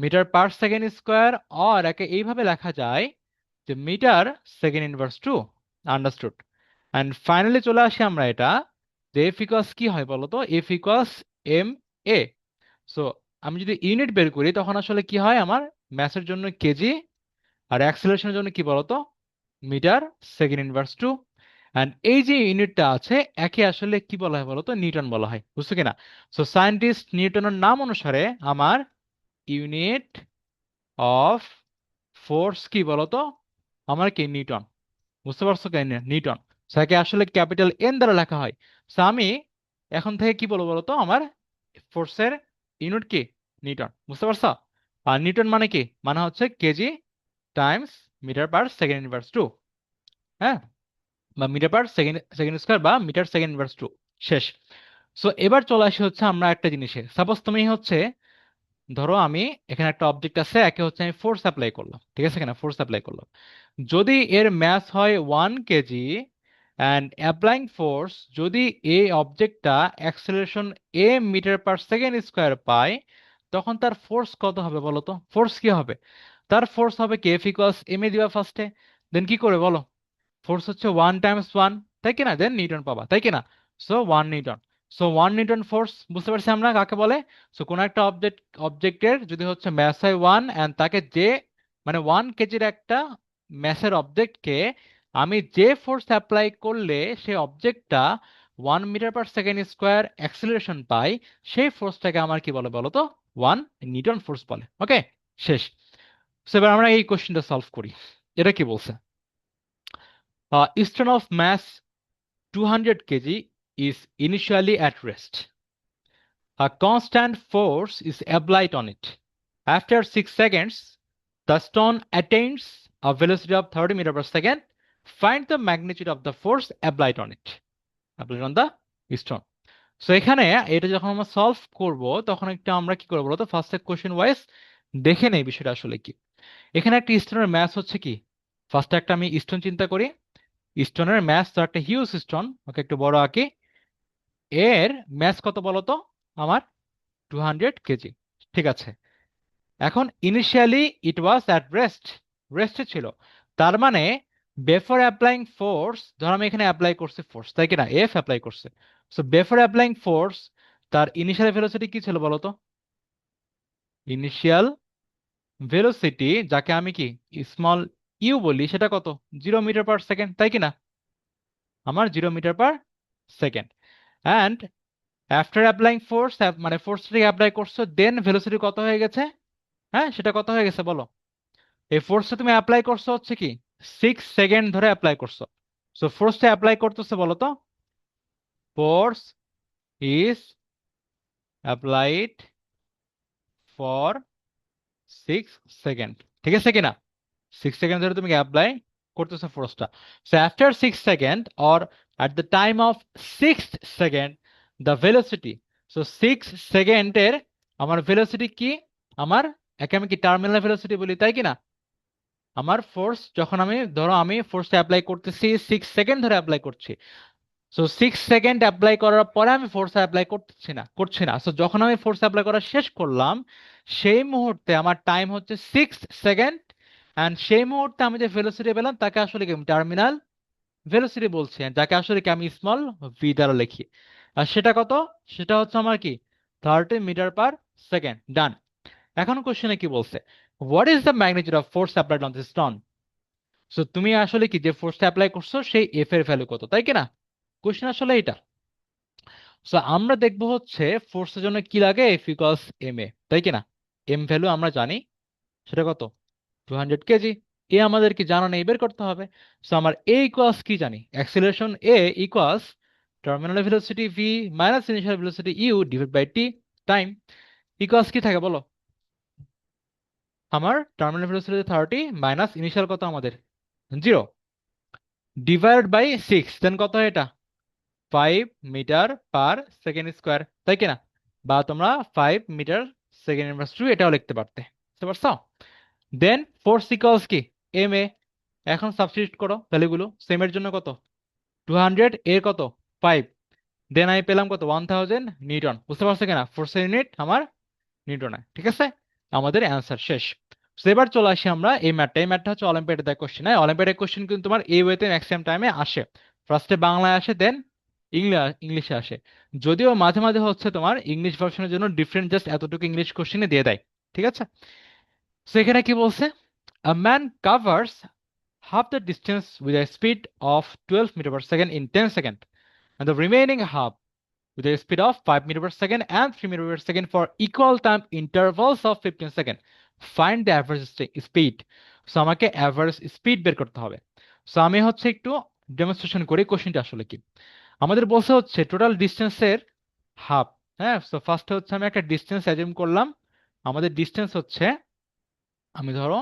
মিটার পার সেকেন্ড স্কোয়ার, আর একে এইভাবে লেখা যায় যে metre second inverse two. Understood. And finally চলে আসি আমরা এটা, যে এফ ইকুয়ালস কি হয় বলতো, এফ ইকুয়ালস এম এ। সো আমি যদি ইউনিট বের করি তখন আসলে কি হয়, আমার ম্যাথের জন্য কেজি, আর অ্যাক্সেলারেশনের জন্য কি বলতো, metre second inverse two. And এই যে ইউনিটটা আছে একে আসলে কি বলা হয় বলতো, নিউটন বলা হয়, বুঝছো কিনা? সো সায়েন্টিস্ট নিউটনের নাম অনুসারে আমার ইউনিট অফ ফোর্স কি বলতো, আমার কি নিউটন। বুঝতে পারছো কেন, নিউটন। যাকে আসলে ক্যাপিটাল এন দ্বারা লেখা হয়। সো আমি এখন থেকে কি বলবো বলতো, আমার ফোর্সের ইউনিট কি, নিউটন। বুঝতে পারছো? আর নিউটন মানে কি, মানে হচ্ছে KG times metre per second inverse two. হ্যাঁ, বা metre per second second square বা মিটার সেকেন্ড ইনভার্স টু। শেষ। সো এবার চলে আসি হচ্ছে আমরা একটা জিনিসে, সাপোজ তুমি হচ্ছে, ধরো আমি এখানে একটা অবজেক্ট আছে, একে হচ্ছে আমি ফোর্স অ্যাপ্লাই করলাম, ঠিক আছে কিনা, ফোর্স অ্যাপ্লাই করলাম। যদি এর ম্যাস হয় 1 কেজি, অ্যান্ড অ্যাপ্লাইং ফোর্স যদি এই অবজেক্টটা acceleration meter per second square পায়, তখন তার ফোর্স কত হবে বলো তো, ফোর্স কি হবে? তার ফোর্স হবে কি, এফ ইকুয়ালস এম এ দিবা ফার্স্টে, দেন কি করে বলো, ফোর্স হচ্ছে 1 টাইমস 1, তাই কিনা, দেন নিউটন পাবা, তাই কিনা? So 1 Newton. So 1 Newton force, বুঝতে পারছি আমরা কাকে বলে। সো কোনো একটা অবজেক্টের যদি হচ্ছে ম্যাস হয় 1, অ্যান্ড তাকে যে, মানে 1 কেজির একটা ম্যাসের অবজেক্টকে আমি যে ফোর্স অ্যাপ্লাই করলে সেই অবজেক্টটা 1 metre per second square acceleration পায়, সেই ফোর্সটাকে আমার কি বলে বলো তো, 1 নিউটন ফোর্স বলে। ওকে, শেষ। সো এবার আমরা এই কোশ্চেনটা সলভ করি। এটা কি বলছে, stone of mass 200 kg is initially at rest. A constant force is applied on it. After 6 seconds, the stone attains a velocity of 30 meters per second. Find the magnitude of the force applied on it. Applied on the stone. So এখানে এটা যখন আমরা solve করব তখন একটা আমরা কি করবো বলতো, ফার্স্টে কোশ্চেন ওয়াইজ দেখে নেই বিষয়টা আসলে কি। এখানে একটা স্টোনের ম্যাস হচ্ছে কি, ফার্স্টে একটা আমি স্টোন চিন্তা করি। স্টোনের ম্যাস তো একটা হিউজ স্টোন, ওকে একটু বড় আঁকি। এর ম্যাস কত বলতো, আমার 200 কেজি। ঠিক আছে। এখন initially it was at rest, রেস্টে ছিল। তার মানে বিফোর অ্যাপ্লাইং ফোর্স, ধর আমি এখানে অ্যাপ্লাই করছি ফোর্স, তাই কিনা, এফ অ্যাপ্লাই করছে। সো বিফোর অ্যাপ্লাইং ফোর্স তার ইনিশিয়াল ভেলোসিটি কি ছিল বলতো, ইনিশিয়াল ভেলোসিটি যাকে আমি কি স্মল ইউ বলি, সেটা কত, 0 মিটার পার সেকেন্ড, তাই কিনা, আমার 0 metre per second. And after applying force, মানে ফোর্সটাকে অ্যাপ্লাই করছো, দেন ভেলোসিটি কত হয়ে গেছে, হ্যাঁ সেটা কত হয়ে গেছে বলো। এই ফোর্সটা তুমি অ্যাপ্লাই করছো হচ্ছে কি 6 সেকেন্ড ধরে অ্যাপ্লাই করছো। সো ফোর্সটা অ্যাপ্লাই করতেছে বলো তো, force is applied for 6 second, ঠিক আছে কিনা? 6 সেকেন্ড ধরে তুমি অ্যাপ্লাই করতেছো ফোর্সটা। So after 6 second, or at the time of 6 second, the velocity, so 6 সেকেন্ডের আমার ভেলোসিটি কি, আমার একে আমি কি টার্মিনাল ভেলোসিটি বলি, তাই কিনা? আমার ফোর্স যখন আমি, ধরো আমি ফোর্সটা অ্যাপ্লাই করতেছি 6 সেকেন্ড ধরে অ্যাপ্লাই করছি। সো 6 সেকেন্ড অ্যাপ্লাই করার পরে আমি ফোর্স অ্যাপ্লাই করছি না। সো যখন আমি ফোর্স অ্যাপ্লাই করা শেষ করলাম, সেই মুহূর্তে আমার টাইম হচ্ছে 6 সেকেন্ড। অ্যান্ড সেই মুহূর্তে আমি যে ভেলোসিটি পেলাম তাকে আসলে কি টার্মিনাল ভেলোসিটি বলছি, যাকে আসলে কি আমি স্মল ভি দ্বারা লিখি। আর সেটা কত, সেটা হচ্ছে আমার কি 30 মিটার পার সেকেন্ড। ডান। এখন কোশ্চেনে কি বলছে, what is the magnitude of force applied on this stone. So তুমি আসলে কি যে ফোর্সটা অ্যাপ্লাই করছো সেই এফ এর ভ্যালু কত, তাই কিনা? কোশ্চেন আসলে এটা। সো আমরা দেখবো হচ্ছে ফোর্সের জন্য কি লাগে, এফ ইকুয়ালস এম এ, তাই কিনা? এম ভ্যালু আমরা জানি, সেটা কত, 200 কেজি। এ আমাদের কি জানা নেই, বের করতে হবে। সো আমার এ ইকুয়ালস কি জানি, acceleration A equals terminal velocity V minus initial velocity U divide by T time. Equals কি থাকে বলো, আমার টার্মিনাল ভেলোসিটি 30 মাইনাস ইনিশিয়াল কত আমাদের 0, ডিভাইড বাই 6, দেন কত হয় এটা, 5 মিটার পার সেকেন্ড স্কোয়ার, তাই কিনা? বা তোমরা 5 মিটার সেকেন্ড ইনভার্স 2 এটাও লিখতে পারতে, বুঝতে পারছো? দেন ফোর্স ইকুয়ালস কি এম এ। এখন সাবস্টিটিউট করো ভ্যালুগুলো, সেম এর জন্য কত 200, এর কত 5, দেন আমি পেলাম কত 1000 নিউটন। বুঝতে পারছো কিনা, ফোর্সের ইউনিট আমার নিউটনে, ঠিক আছে? আমাদের অ্যান্সার শেষ। তো এবার চলে আসি আমরা এই ম্যাথটা হচ্ছে অলিম্পিয়াডে দেওয়া কোশ্চেন। হ্যাঁ, অলিম্পিয়াডের কোশ্চেন কিন্তু তোমার এই ওয়েতে ম্যাক্সিমাম টাইমে আসে। ফার্স্টে বাংলায় আসে, দেন ইংলিশে আসে। যদিও মাঝে মাঝে হচ্ছে তোমার ইংলিশ ভার্সনের জন্য ডিফারেন্ট জাস্ট এতটুকু ইংলিশ কোশ্চেনে দিয়ে দেয়। ঠিক আছে, তো এখানে কি বলছে, a man covers half the distance with a speed of 12 meter per second in 10 seconds, and the remaining half with a speed of 5 meter per second and 3 meter per second for equal time intervals of 15 seconds. Find the average speed. So আমাকে average speed বের করতে হবে। So আমি হচ্ছে একটু demonstration করি কোশ্চেনটা আসলে কি। আমাদের বলছে হচ্ছে টোটাল ডিস্টেন্সের হাফ। হ্যাঁ, সো ফার্স্টে হচ্ছে আমি একটা ডিস্টেন্স অ্যাজিউম করলাম। আমাদের ডিস্টেন্স হচ্ছে, আমি ধরো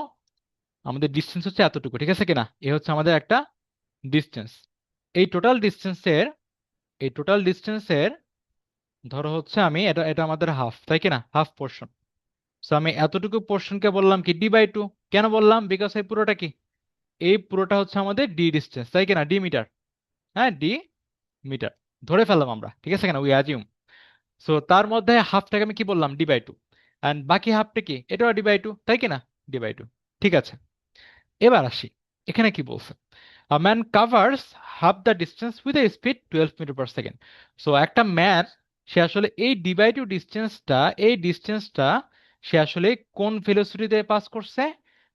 আমাদের ডিস্টেন্স হচ্ছে এতটুকু, ঠিক আছে কিনা, এ হচ্ছে আমাদের একটা ডিস্টেন্স। এই টোটাল ডিস্টেন্সের এই টোটাল ডিস্টেন্সের ধরো হচ্ছে আমি এটা এটা আমাদের হাফ, তাই কিনা, হাফ পোর্শন। সো আমি এতটুকু পোর্শনকে বললাম কি ডি/2। কেন বললাম, বিকজ এই পুরোটা কি, এই পুরোটা হচ্ছে আমাদের ডি ডিস্টেন্স, তাই কিনা, ডি মিটার। হ্যাঁ, ডি মিটার ধরে ফেললাম আমরা, ঠিক আছে কিনা, উই অ্যাজিউম। সো তার মধ্যে হাফটাকে আমি কি বললাম, ডি/2, অ্যান্ড বাকি হাফটা কি, এটাও ডি/2, তাই কিনা, ডি/2। ঠিক আছে, এবার আসি এখানে কি বলছে, a man covers half the distance with a speed 12 metre per second. So একটা ম্যান, সে আসলে এই ডিভাইড ডিস্টেন্সটা সে আসলে কোন ভেলোসিটিতে পাস করছে,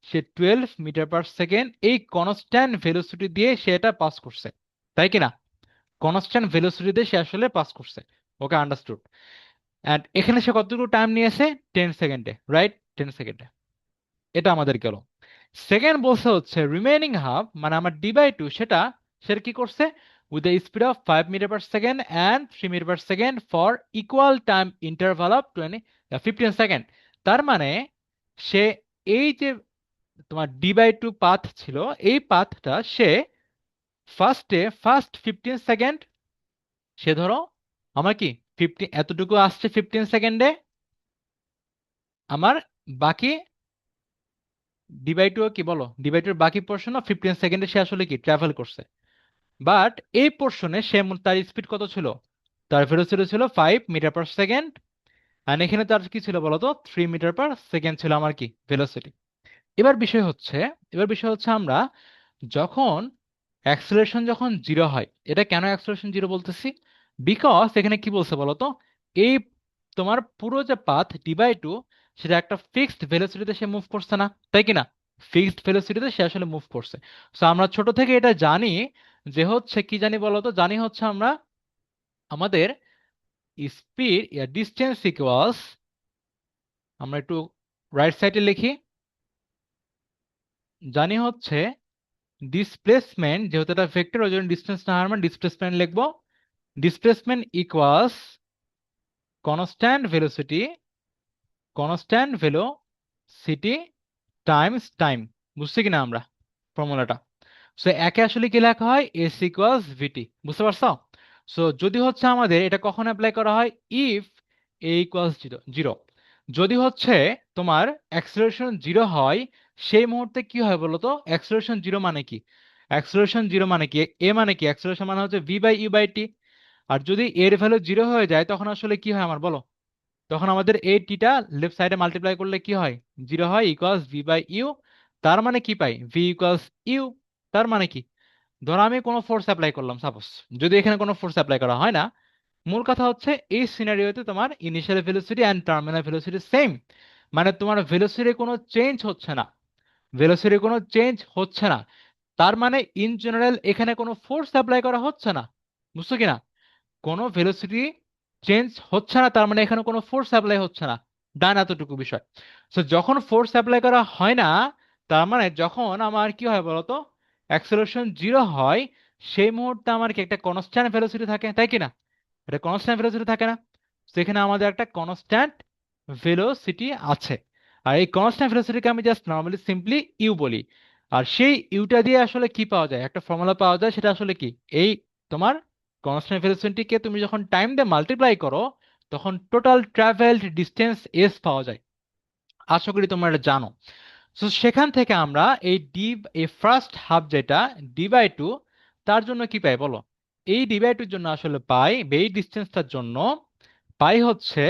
সে 12 মিটার পার সেকেন্ড এই কনস্ট্যান্ট ভেলোসিটি দিয়ে সে এটা পাস করছে, তাই কিনা, কনস্ট্যান্ট ভেলোসিটিতে সে আসলে পাস করছে। ওকে, আন্ডারস্টুড। অ্যান্ড এখানে সে কতটুকু টাইম নিয়েছে, 10 সেকেন্ডে, রাইট, 10 সেকেন্ডে। এটা আমাদের গেল। সেকেন্ড বলছে হচ্ছে রিমেনিং হাফ, মানে আমার ডি/2 সেটা সেটা কি করছে, with the speed of 5 metre per second and 3 metre per second for equal time interval of 15 second. তার মানে সে এই যে তোমার ডি/2 পাথ ছিল, এই পাথটা সে ফার্স্ট 15 সেকেন্ড, সে ধরো আমার কি 15 এতটুকু আসছে 15 সেকেন্ডে, আমার বাকি ডি/2 কি বলো, ডি/2 এর বাকি পোর্শন অফ 15 সেকেন্ডে সে আসলে কি ট্রাভেল করছে। বাট এই পোর্শনে তার স্পিড কত ছিল, তার ভেলোসিটি ছিল 5 মিটার পার সেকেন্ড, আর এখানে তার কি ছিল বলতো, 3 মিটার পার সেকেন্ড ছিল আমার কি ভেলোসিটি। এবার বিষয় হচ্ছে এবার বিষয় হচ্ছে আমরা যখন অ্যাক্সেলারেশন যখন জিরো হয়, এটা কেন অ্যাক্সেলারেশন জিরো বলতেছি, বিকজ এখানে কি বলছে বলতো, এই তোমার পুরো যে পাথ ডি/2 সেটা একটা ফিক্সড ভেলোসিটিতে সে মুভ করছে না, তাই কি না, ফিক্সড ভেলোসিটিতে সে আসলে মুভ করছে। সো আমরা ছোট থেকে এটা জানি যে হচ্ছে কি জানি বলতো, জানি হচ্ছে আমরা আমাদের স্পিড ডিস্টেন্স ইকুয়ালস, আমরা একটু রাইট সাইডে লিখি, জানি হচ্ছে ডিসপ্লেসমেন্ট, যেহেতু এটা ভেক্টর ওই জন্য ডিস্টেন্স না হারমান ডিসপ্লেসমেন্ট লিখবো, displacement equals constant velocity Times time. বুঝছি কিনা আমরা ফর্মুলাটা। সো একে আসলে কি লেখা হয়, এস ইকুয়ালস ভিটি, বুঝতে পারছো। সো যদি হচ্ছে আমাদের এটা কখন অ্যাপ্লাই করা হয়, if A equals zero zero, যদি হচ্ছে তোমার অ্যাক্সেলারেশন জিরো হয়, সেই মুহূর্তে কি হয় বলতো, অ্যাক্সেলারেশন জিরো মানে কি, অ্যাক্সেলারেশন জিরো মানে কি, এ মানে কি, অ্যাক্সেলারেশন মানে হচ্ছে v/u/t। আর যদি এর ভ্যালু জিরো হয়ে যায় তখন আসলে কি হয় আমার বলো, তখন আমাদের এই টিটা লেফট সাইডে মাল্টিপ্লাই করলে কি হয়, জিরো হয়, ইকুয়ালস v/u। তার মানে কি পাই, v ইকুয়ালস ইউ। তার মানে কি, ধরো আমি কোনো ফোর্স অ্যাপ্লাই করলাম সাপোজ, যদি এখানে কোনো ফোর্স অ্যাপ্লাই করা হয় না, মূল কথা হচ্ছে এই সিনারিওতে তোমার initial velocity and terminal velocity same, মানে তোমার ভেলোসিটি কোনো চেঞ্জ হচ্ছে না, ভেলোসিটি কোনো চেঞ্জ হচ্ছে না। তার মানে ইন জেনারেল এখানে কোনো ফোর্স অ্যাপ্লাই করা হচ্ছে না, বুঝছো কিনা, কোনো ভেলোসিটি চেঞ্জ হচ্ছে না, তার মানে এখানে কোনো ফোর্স অ্যাপ্লাই হচ্ছে না। ডান, এতটুকু বিষয়। সো যখন ফোর্স অ্যাপ্লাই করা হয় না, তার মানে যখন আমার কি হয় বলতো, অ্যাক্সেলারেশন জিরো হয়, সেই মুহূর্তে আমার কি একটা কনস্ট্যান্ট ভেলোসিটি থাকে, তাই কি না, এটা কনস্ট্যান্ট ভেলোসিটি থাকে না, সেখানে আমাদের একটা কনস্ট্যান্ট ভেলোসিটি আছে। আর এই কনস্ট্যান্ট ভেলোসিটিকে আমি জাস্ট নর্মালি সিম্পলি ইউ বলি। আর সেই ইউটা দিয়ে আসলে কি পাওয়া যায়, একটা ফর্মুলা পাওয়া যায়, সেটা আসলে কি, এই তোমার কনস্ট্যান্ট ভেলোসিটিকে তুমি যখন টাইম দিয়ে মাল্টিপ্লাই করো, তখন টোটাল ট্রাভেলড ডিস্টেন্স এস পাওয়া যায়। আশা করি তোমরা এটা জানো। সো সেখান থেকে আমরা এই ফার্স্ট হাফ যেটা ডি/2, তার জন্য কি পাই বলো, এই ডি/2 জন্য আসলে পাই, এই ডিস্টেন্সটার জন্য পাই হচ্ছে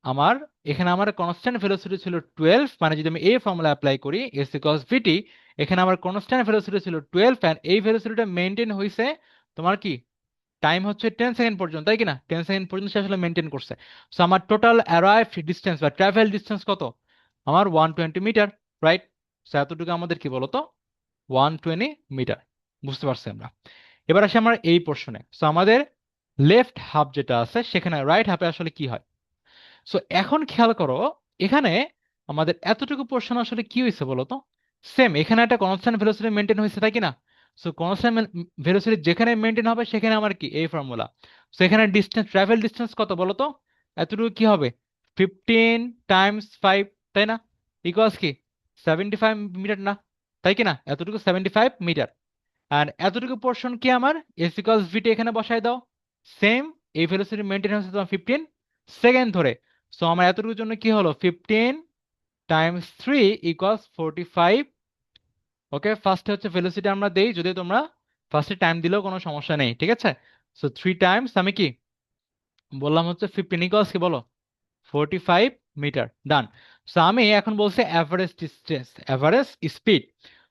আমার এখানে আমার কনস্ট্যান্ট ভেলোসিটি ছিল 12, মানে যদি আমি এই ফর্মুলা অ্যাপ্লাই করি এস ইকুয়ালস ভিটি, এখানে আমার কনস্ট্যান্ট ভেলোসিটি ছিল 12 এন্ড এই ভেলোসিটিটা মেনটেন হইছে তোমার কি টাইম হচ্ছে 10 সেকেন্ড পর্যন্ত, তাই কি না? 10 সেকেন্ড পর্যন্ত সে আসলে মেনটেন করছে। সো আমার টোটাল অ্যারাইভ ডিস্টেন্স বা ট্রাভেল ডিস্টেন্স কত? আমার 120 মিটার, রাইট? সো এতটুকু আমাদের কি বলতো 120 মিটার। বুঝতে পারছি আমরা। এবার আসি আমার এই পোর্শনে। সো আমাদের লেফট হাফ যেটা আছে সেখানে রাইট হাফে আসলে কি হয়। সো এখন খেয়াল করো, এখানে আমাদের এতটুকু পোর্শন আসলে কি হয়েছে বলো তো? সেম, এখানে একটা কনস্ট্যান্ট ভেলোসিটি মেনটেন হয়েছে, তাই কি না? সো কনস্ট্যান্ট ভেলোসিটি যেখানে মেনটেন হবে সেখানে আমার কি এই ফর্মুলা। সো এখানে ডিস্টেন্স, ট্রাভেল ডিস্টেন্স কত বলো তো? এতটুকু কি হবে? 15 × 5, তাই না? ইকুয়ালস কি 75 মিটার না? তাই কি না? এতটুকু 75 মিটার। আর এতটুকু পোর্শন কি আমার এস ইকুয়ালস ভিটি এখানে বসাই দাও। সেম, এই ভেলোসিটি মেনটেন হচ্ছে তোমার 15 সেকেন্ড ধরে। সো আমার এতটুকুর জন্য কি হলো 15 × 3 = 45। ওকে, ফার্স্টে হচ্ছে ভেলোসিটি আমরা দেই, যদি তোমরা ফার্স্টে টাইম দিলেও কোনো সমস্যা নেই, ঠিক আছে? সো 3 টাইমস আমি কি বললাম হচ্ছে 15 ইকুয়ালস কি বলো 45 মিটার। ডান। সো আমি এখন বলছি average distance, average speed.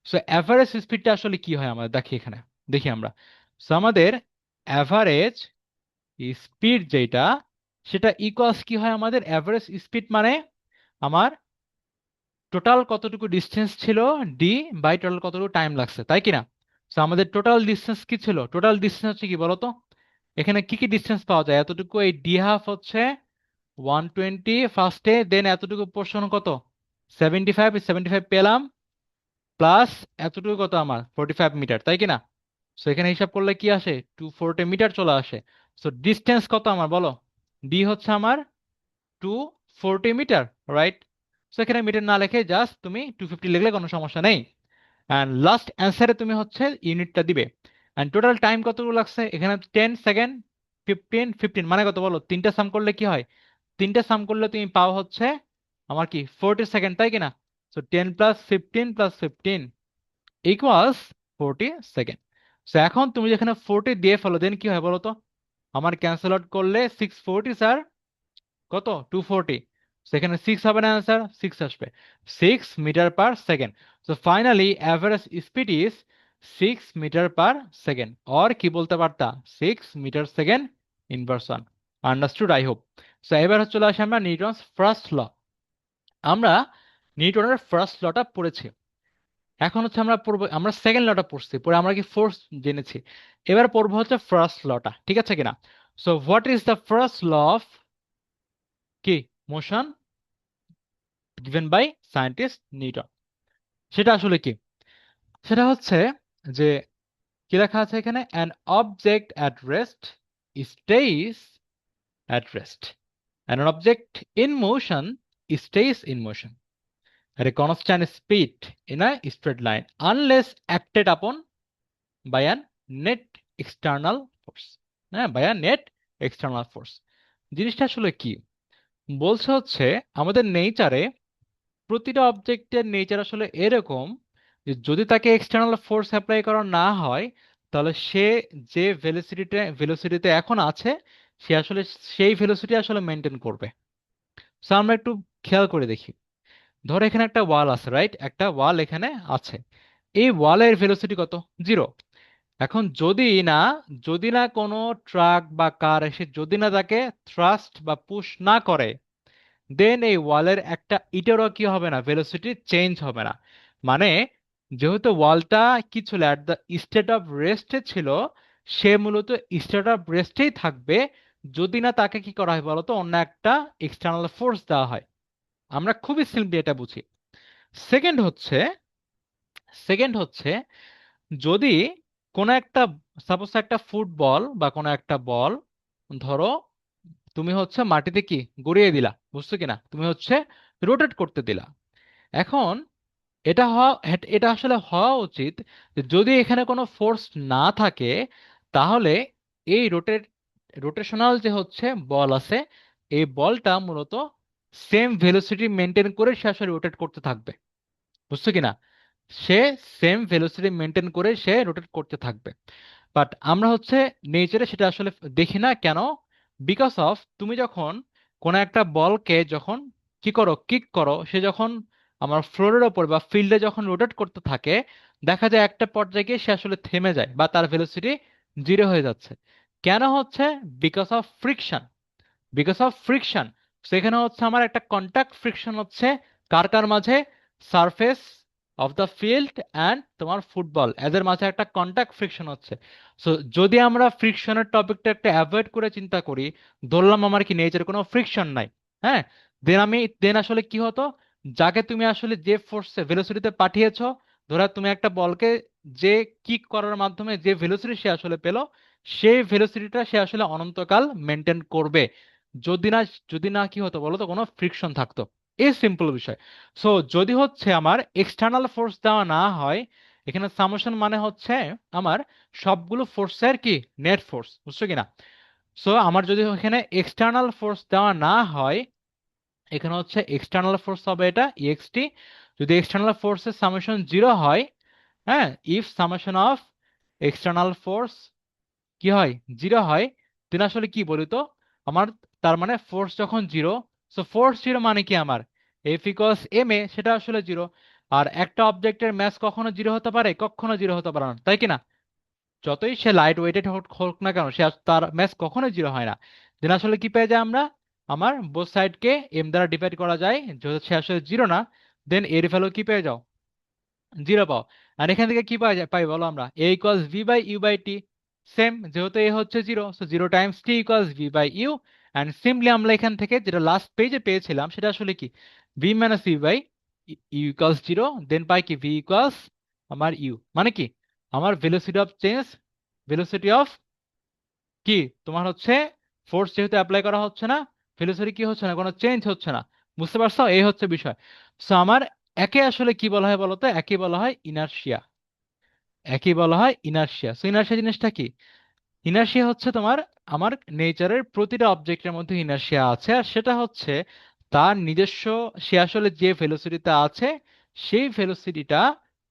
So average স্পিডটা আসলে কি হয় আমাদের দেখি এখানে, দেখি আমরা। সো আমাদের অ্যাভারেজ স্পিড যেটা, সেটা ইকুয়ালস কি হয় আমাদের অ্যাভারেজ স্পিড মানে আমার টোটাল কতটুকু ডিস্টেন্স ছিল ডি বাই টোটাল কতটুকু টাইম লাগছে, তাই কিনা? সো আমাদের টোটাল ডিস্টেন্স কি ছিল? টোটাল ডিস্টেন্স হচ্ছে কি বলতো? এখানে কি কি ডিস্টেন্স পাওয়া যায়? এতটুকু, এই ডি হাফ হচ্ছে 120 ফার্স্টে, দেন এতটুকু পোর্শন কত 75, 75 পেলাম, প্লাস এতটুকু কত আমার 45 মিটার, তাই কি না? সো এখানে হিসাব করলে কি আসে 240 মিটার চলে আসে। সো ডিস্টেন্স কত আমার বলো? ডি হচ্ছে আমার 240 মিটার, রাইট? সো এখানে মিটার না লিখে জাস্ট তুমি 250 লিখলে কোনো সমস্যা নেই। অ্যান্ড লাস্ট অ্যান্সারে তুমি হচ্ছে ইউনিটটা দিবে। অ্যান্ড টোটাল টাইম কতটুকু লাগছে এখানে 10 সেকেন্ড। 15 15 মানে কত বলো? তিনটা সাম করলে কি হয়? তিনটা সাম করলে তুমি পাও হচ্ছে আমার কি 40 সেকেন্ড, তাই কিনা? So 10 + 15 + 15 equals 40 second. সো এখন তুমি যেখানে 40 দিয়ে ফেলো, দেন কি হয় বলো তো? আমার ক্যান্সেল আউট করলে 640 স্যার কত 240। সেখানে 6 হবে না, অ্যান্সার 6 আসবে, 6 metre per second. So finally average speed is 6 metre per second, or কি বলতে পারতা 6 metre second inverse one. Understood I hope. So এবার চলে আসি আমরা নিউটনস ফার্স্ট ল। আমরা নিউটনের ফার্স্ট লটা পড়েছি, এখন হচ্ছে আমরা পড়বো, আমরা সেকেন্ড লটা পড়ছি, পরে আমরা কি ফোর্স জেনেছি, এবার পড়বো হচ্ছে ফার্স্ট লটা, ঠিক আছে কিনা? So what is the first law of কি motion given by scientist Newton? সেটা আসলে কি? সেটা হচ্ছে যে কি লেখা আছে এখানে, an object at rest stays at rest, and an object in motion stays in motion at a constant speed in a straight line unless acted upon by a net external force। হ্যাঁ, by a net external force। জিনিসটা আসলে কি বলছে হচ্ছে, আমাদের নেচারে প্রতিটা অবজেক্টের nature আসলে এরকম যে যদি তাকে এক্সটার্নাল ফোর্স অ্যাপ্লাই করা না হয়, তাহলে সে যে ভেলোসিটিতে এখন আছে, সে আসলে সেই ভেলোসিটি আসলে মেনটেন করবে। সো আমরা একটু খেয়াল করে দেখি। ধরো এখানে একটা ওয়াল আছে, রাইট? একটা ওয়াল এখানে আছে, এই ওয়ালের ভেলোসিটি কত? 0। এখন যদি না কোনো ট্রাক বা কার এসে যদি না তাকে থ্রাস্ট বা পুশ না করে, দেন এই ওয়ালের একটা ইটেরও কি হবে না, ভেলোসিটি চেঞ্জ হবে না। মানে যেহেতু ওয়ালটা কি ছিল অ্যাট দ্য স্টেট অফ রেস্টে ছিল, সে মূলত স্টেট অফ রেস্টেই থাকবে, যদি না তাকে কি করা হয় বলতো অন্য একটা এক্সটার্নাল ফোর্স দেওয়া হয়। আমরা খুবই সিম্পলি এটা বুঝি। সেকেন্ড হচ্ছে সেকেন্ড হচ্ছে যদি কোনো একটা, সাপোজ একটা ফুটবল বা কোনো একটা বল, ধরো তুমি হচ্ছে মাটিতে কি গড়িয়ে দিলা, বুঝছো কিনা? তুমি হচ্ছে রোটেট করতে দিলা। এখন এটা আসলে হওয়া উচিত যে যদি এখানে কোনো ফোর্স না থাকে, তাহলে এই রোটেশনাল যে হচ্ছে বল আছে, এই বলটা মূলত সেম ভেলোসিটি মেনটেন করে সে আসলে রোটেট করতে থাকবে, বুঝছো কিনা? সে সেম ভেলোসিটি মেনটেন করে সে রোটেট করতে থাকবে। বাট আমরা হচ্ছে নেচারে সেটা আসলে দেখি না, কেন? বিকজ অফ তুমি যখন কোন একটা বলকে যখন কি করো, কিক করো, সে যখন আমার ফ্লোরের ওপর বা ফিল্ডে যখন রোটেট করতে থাকে, দেখা যায় একটা পর্যায়ে গিয়ে সে আসলে থেমে যায় বা তার ভেলোসিটি জিরো হয়ে যাচ্ছে। কেন হচ্ছে? Because of friction. Because of friction. সেখানে হচ্ছে আমার একটা কন্টাক্ট ফ্রিকশন হচ্ছে কার কার মাঝে? Surface of the field and তোমার ফুটবল, এদের মাঝে একটা কন্টাক্ট ফ্রিকশন হচ্ছে। সো যদি আমরা ফ্রিকশনের টপিকটা একটা অ্যাভয়েড করে চিন্তা করি, ধরলাম আমার কি নেচার কোনো ফ্রিকশন নাই, হ্যাঁ, দেন আসলে কি হতো? যাকে তুমি আসলে যে ফোর্সে ভেলোসিটিতে পাঠিয়েছো, ধরো তুমি একটা বলকে যে কিক করার মাধ্যমে যে ভেলোসিটি সে আসলে পেলো, সেই ভেলোসিটিটা সে আসলে অনন্তকাল মেনটেন করবে, যদি না, যদি না কি হতো বলো তো, কোনো ফ্রিকশন থাকতো। এই সিম্পল বিষয়। সো যদি হচ্ছে আমার এক্সটার্নাল ফোর্স দেওয়া না হয়, এখানে সামেশন মানে হচ্ছে আমার সবগুলো ফোর্সের কি নেট ফোর্স, বুঝছো কিনা? সো আমার যদি এখানে এক্সটার্নাল ফোর্স দেওয়া না হয়, এখানে হচ্ছে এক্সটার্নাল ফোর্স হবে এটা ইএক্সটি। যদি এক্সটার্নাল ফোর্সের সামেশন জিরো হয়, হ্যাঁ, if summation of external force কি হয়? জিরো হয়। তিনি আসলে কি বলি তো আমার, তার মানে ফোর্স যখন জিরো, সো ফোর্স জিরো মানে কি আমার এফ ইকুয়ালস এম এ, সেটা আসলে জিরো। আর একটা অবজেক্টের ম্যাস কখনো জিরো হতে পারে? কখনো জিরো হতে পারে না, তাই কি না? যতই সে লাইট ওয়েটেড হোক না কেন, সে তার ম্যাস কখনোই জিরো হয় না। দেন আসলে কি পেয়ে যায় আমরা? আমার বোথ সাইডকে এম দ্বারা ডিভাইড করা যায়, যেহেতু সে আসলে জিরো না, দেন এর ভ্যালু কি পেয়ে যাও? জিরো পাও। আর এখান থেকে কি পাই পাই বলো আমরা? A equals V by you by T. Same, যেহেতু এ হচ্ছে zero, so zero times T equals V by U. And simply আমরা এখান থেকে যেটা লাস্ট পেজে পেয়েছিলাম সেটা আসলে কি? V minus you by U equals zero. Then পাই কি? ভি ইকুয়ালস আমার ইউ, মানে কি আমার velocity of change, velocity of কি তোমার হচ্ছে ফোর্স যেহেতু অ্যাপ্লাই করা হচ্ছে না, ভেলোসিটি কি হচ্ছে না, কোনো চেঞ্জ হচ্ছে না। বুঝতে পারছো? এই হচ্ছে বিষয়। সো আমার একে আসলে কি বলা হয় বলতো? একে বলা হয় ইনার্শিয়া। একই বলা হয় ইনার্শিয়া। সো ইনার্শিয়া জিনিসটা কি? ইনার্শিয়া হচ্ছে তোমার আমার নেচারের প্রতিটা অবজেক্টের মধ্যে ইনার্শিয়া আছে, আর সেটা হচ্ছে তার নিজস্ব, সে আসলে যে ভেলোসিটিতে আছে সেই ভেলোসিটিটা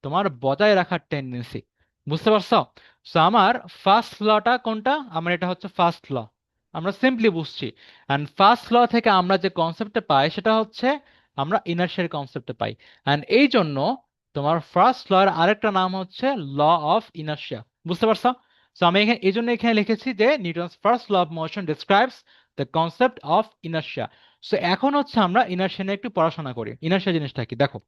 তোমার বজায় রাখার টেন্ডেন্সি। বুঝতে পারছো? সো আমার ফার্স্ট লটা কোনটা? আমার এটা হচ্ছে ফার্স্ট ল, আমরা সিম্পলি বুঝছি। অ্যান্ড ফার্স্ট ল থেকে আমরা যে কনসেপ্টটা পাই সেটা হচ্ছে আমরা ইনার্শিয়ার কনসেপ্টে পাই। অ্যান্ড এই জন্য তোমার ফার্স্ট ল এর আরেকটা নাম হচ্ছে ল অফ ইনার্শিয়া। বুঝতে পারছো? সো আমি এখানে এই জন্য এখানে লিখেছি যে Newton's first law of motion describes the concept of inertia. So এখন হচ্ছে আমরা ইনার্শিয়া নিয়ে একটু পড়াশোনা করি। ইনার্শিয়া জিনিসটা কি দেখো,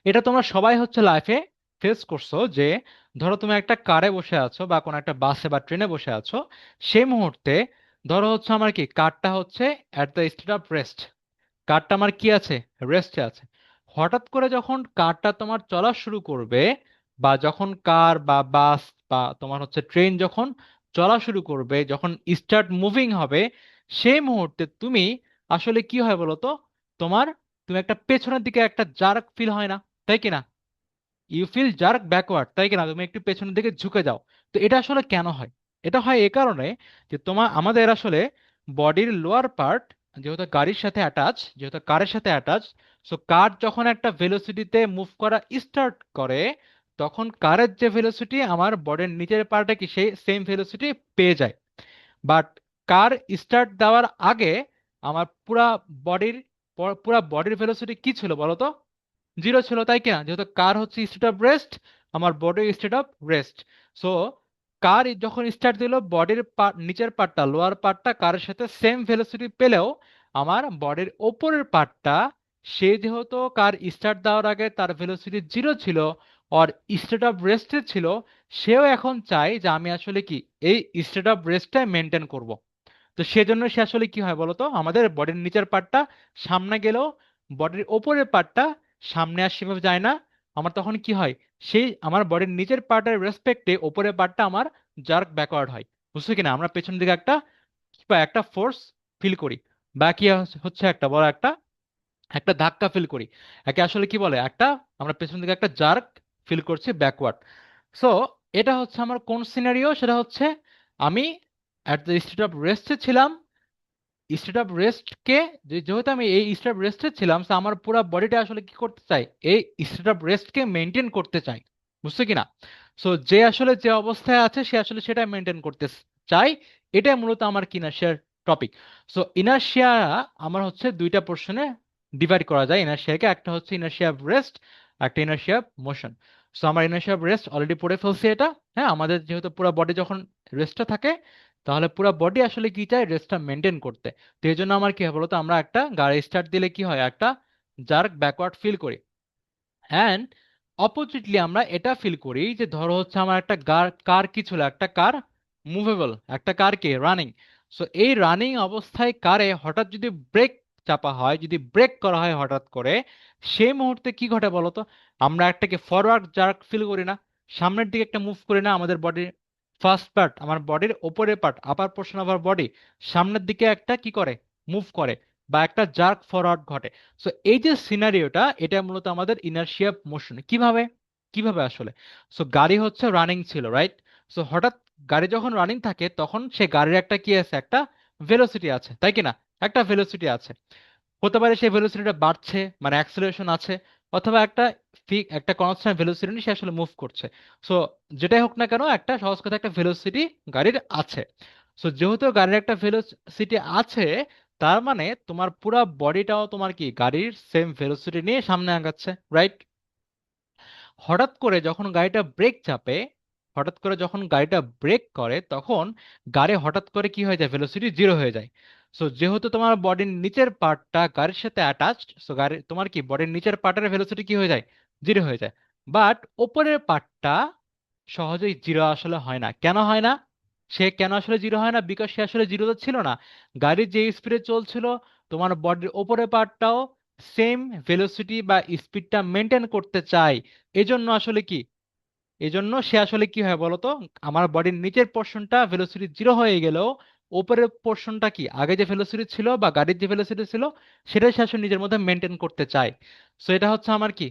এটা তোমরা সবাই হচ্ছে লাইফে ফেস করছো যে ধরো তুমি একটা কারে বসে আছো বা কোনো একটা বাসে বা ট্রেনে বসে আছো, সেই মুহূর্তে ধরো হচ্ছে আমার কি কারটা হচ্ছে at the state of rest, কারটা আমার কি আছে? রেস্টে আছে। হঠাৎ করে যখন কারটা তোমার চলা শুরু করবে, বা যখন কার বা বাস বা তোমার হচ্ছে ট্রেন যখন চলা শুরু করবে, যখন স্টার্ট মুভিং হবে, সেই মুহূর্তে তুমি আসলে কি হয় বলো তো? তোমার, তুমি একটা পেছনের দিকে একটা জার্ক ফিল হয় না, তাই কি না? ইউ ফিল জার্ক ব্যাকওয়ার্ড, তাই কিনা? তুমি একটু পেছনের দিকে ঝুঁকে যাও। তো এটা আসলে কেন হয়? এটা হয় এ কারণে যে আমাদের আসলে বডির লোয়ার পার্ট যেহেতু গাড়ির সাথে অ্যাটাচ, যেহেতু কারের সাথে অ্যাটাচ, সো কার যখন একটা ভেলোসিটিতে মুভ করা স্টার্ট করে, তখন কারের যে ভেলোসিটি আমার বডির নিচের পার্টে কি সেই সেম ভেলোসিটি পেয়ে যায়। বাট কার স্টার্ট দেওয়ার আগে আমার পুরা বডির ভেলোসিটি কি ছিল বলো তো? জিরো ছিল, তাই কিনা? যেহেতু কার হচ্ছে স্টেট অফ রেস্ট, আমার body state of rest. So car যখন স্টার্ট দিল, বডির নিচের পার্টটা, লোয়ার পার্টটা কারের সাথে সেম ভেলোসিটি পেলেও আমার বডির ওপরের পার্টটা, সে যেহেতু কার স্টার্ট দেওয়ার আগে তার ভেলোসিটি জিরো ছিল আর স্টেট অফ রেস্টে ছিল, সেও এখন চায় যে আমি আসলে কি এই স্টেট অফ রেস্টটাই মেনটেন করব। তো সেজন্য সে আসলে কি হয় বলতো, আমাদের বডির নিচের পার্টটা সামনে গেলেও বডির ওপরের পার্টটা সামনে আর সেভাবে যায় না। আমার তখন কি হয়, সেই আমার বডির নিচের পার্টের রেসপেক্টে ওপরের পার্টটা আমার জার্ক ব্যাকওয়ার্ড হয়। বুঝছো কিনা? আমরা পেছন দিকে একটা বা একটা ফোর্স ফিল করি, বা কি হচ্ছে একটা বড় একটা একটা ধাক্কা ফিল করি। একে আসলে কি বলে? একটা, আমরা পেছন দিকে একটা জার্ক ফিল করছি ব্যাকওয়ার্ড। সো এটা হচ্ছে আমার কোন সিনারিও? সেটা হচ্ছে আমি অ্যাট দ্য স্টেট অফ রেস্টে ছিলাম। স্টেট অফ রেস্টকে, যেহেতু আমি এই স্টেট অফ রেস্টে ছিলাম, তো আমার পুরো বডিটা আসলে কি করতে চাই? এই স্টেট অফ রেস্টকে মেনটেন করতে চাই। বুঝছো কিনা? সো যে আসলে যে অবস্থায় আছে সে আসলে সেটা মেনটেন করতে চাই। এটাই মূলত আমার কিনা শেয়ার টপিক। সো ইনার্শিয়া আমার হচ্ছে দুইটা পোর্শনে ডিভাইড করা যায় ইনার্শিয়াকে, একটা হচ্ছে ইনার্শিয়া অফ রেস্ট, একটা ইনার্শিয়া অফ মোশন। সো আমার ইনার্শিয়া অফ রেস্ট অলরেডি পড়ে ফেলছি এটা। হ্যাঁ, আমাদের যেহেতু পুরো বডি যখন রেস্টে থাকে, তাহলে পুরো বডি আসলে কি চায়, রেস্টটা মেনটেন করতে। তো এই জন্য আমার কি হয় বলতো, আমরা একটা গাড়ি স্টার্ট দিলে কি হয়, একটা জার্ক ব্যাকওয়ার্ড ফিল করি। অ্যান্ড অপোজিটলি আমরা এটা ফিল করি যে ধরো হচ্ছে আমার একটা কার কি ছিল, একটা কার মুভেবল, একটা কার কে রানিং। সো এই রানিং অবস্থায় কারে হঠাৎ যদি ব্রেক চাপা হয়, যদি ব্রেক করা হয় হঠাৎ করে, সেই মুহূর্তে কি ঘটে বলতো, আমরা একটাকে ফরওয়ার্ড জার্ক ফিল করি না, সামনের দিকে একটা মুভ করি না, আমাদের বডির ফার্স্ট পার্ট, আমার বডির ওপরের part, upper portion of our body সামনের দিকে একটা কি করে, মুভ করে, বা একটা জার্ক ফরওয়ার্ড ঘটে। সো এই যে সিনারিওটা, এটা মূলত আমাদের ইনার্শিয়া মোশন। কিভাবে, কিভাবে আসলে, সো গাড়ি হচ্ছে রানিং ছিল, রাইট? সো হঠাৎ গাড়ি যখন রানিং থাকে, তখন সে গাড়ির একটা কি আছে, একটা ভেলোসিটি আছে, তাই কি না? একটা ভেলোসিটি আছে। হতে পারে সেই ভেলোসিটিটা বাড়ছে, মানে অ্যাক্সেলারেশন আছে, অথবা একটা একটা কনস্ট্যান্ট ভেলোসিটি নিয়ে সে আসলে মুভ করছে। সো যেটাই হোক না কেন, একটা সহজ কথা, একটা ভেলোসিটি গাড়ির আছে। সো যেহেতু গাড়ির একটা ভেলোসিটি আছে, তার মানে তোমার পুরো বডিটাও তোমার কি গাড়ির সেম ভেলোসিটি নিয়ে সামনে আগাচ্ছে, রাইট? হঠাৎ করে যখন গাড়িটা ব্রেক চাপে, হঠাৎ করে যখন গাড়িটা ব্রেক করে, তখন গাড়ি হঠাৎ করে কি হয়ে যায়, ভেলোসিটি জিরো হয়ে যায়। সো যেহেতু তোমার বডির নিচের পার্টটা গাড়ির সাথে অ্যাটাচড, সো গাড়ি তোমার কি বডির নিচের পার্টের ভেলোসিটি কি হয়ে যায়, জিরো হয়ে যায়। বাট ওপরের পার্টটা সহজেই জিরো আসলে হয় না। কেন হয় না? সে কেন আসলে জিরো হয় না? বিকজ সে আসলে জিরোতে ছিল না। গাড়ি যে স্পিডে চলছিল, তোমার বডির ওপরের পার্টটাও সেম ভেলোসিটি বা স্পিডটা মেনটেন করতে চায়। এজন্য আসলে কি, এজন্য সে আসলে কি হয় বলতো, আমার বডির নিচের পোর্শনটা ভেলোসিটি জিরো হয়ে গেলেও উপরের পোর্শনটা কি আগে যে ভেলোসিটি ছিল বা গাড়ির যে ভেলোসিটি ছিল, সেটাই সে আসলে নিজের মধ্যে মেনটেন করতে চায়। সো এটা হচ্ছে আমার কি,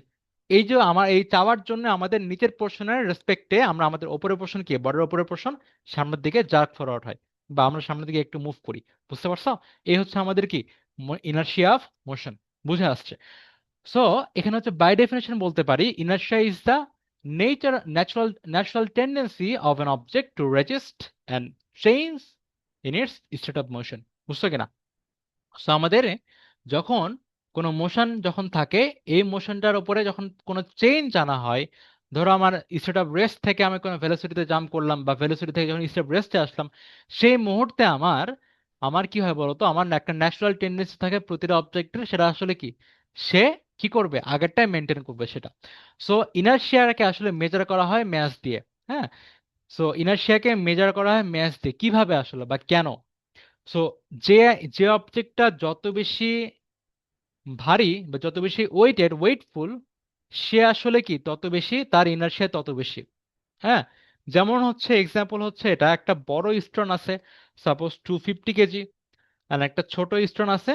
এই যে আমার এই চাওয়ার জন্য আমাদের নিচের পোর্শনের রেসপেক্টে আমরা আমাদের উপরের পোর্শন কি, বডির উপরের পোর্শন সামনের দিকে জার্ক ফরওয়ার্ড হয়, বা আমরা সামনের দিকে একটু মুভ করি। বুঝতে পারছো? এই হচ্ছে আমাদের কি, ইনার্শিয়া অফ মোশন। বুঝে আসছে? সো এখানে হচ্ছে বাই ডেফিনেশন বলতে পারি, inertia is the natural tendency of an object to resist and change in its state of motion. বুঝছো কিনা? সো আমাদের যখন কোনো মোশন যখন থাকে, এই মোশনটার উপরে যখন কোনো চেঞ্জ আনা হয়, ধরো আমার স্টেট অফ রেস্ট থেকে আমি কোনো ভেলোসিটিতে জাম্প করলাম, বা ভেলোসিটি থেকে যখন স্টেট অফ রেস্টে আসলাম, সেই মুহূর্তে আমার আমার কি হয় বলতো, আমার না একটা ন্যাচারাল টেন্ডেন্সি থাকে প্রতিটা অবজেক্টের, সেটা আসলে কি, সে কি করবে, আগেরটাই মেনটেন করবে সেটা। সো ইনার্শিয়াকে আসলে মেজার করা হয় ম্যাস দিয়ে। হ্যাঁ, সো ইনার্শিয়াকে মেজার করা হয় ম্যাস দিয়ে, কিভাবে আসলে বা কেন? সো যে যে অবজেক্টটা যত বেশি ভারী বা যত বেশি ওয়েটফুল, সে আসলে কি তত বেশি তার ইনার্শিয়া তত বেশি। হ্যাঁ, যেমন হচ্ছে এক্সাম্পল হচ্ছে, এটা একটা বড় স্টোন আছে, সাপোজ 250 কেজি, আর একটা ছোট স্টোন আছে,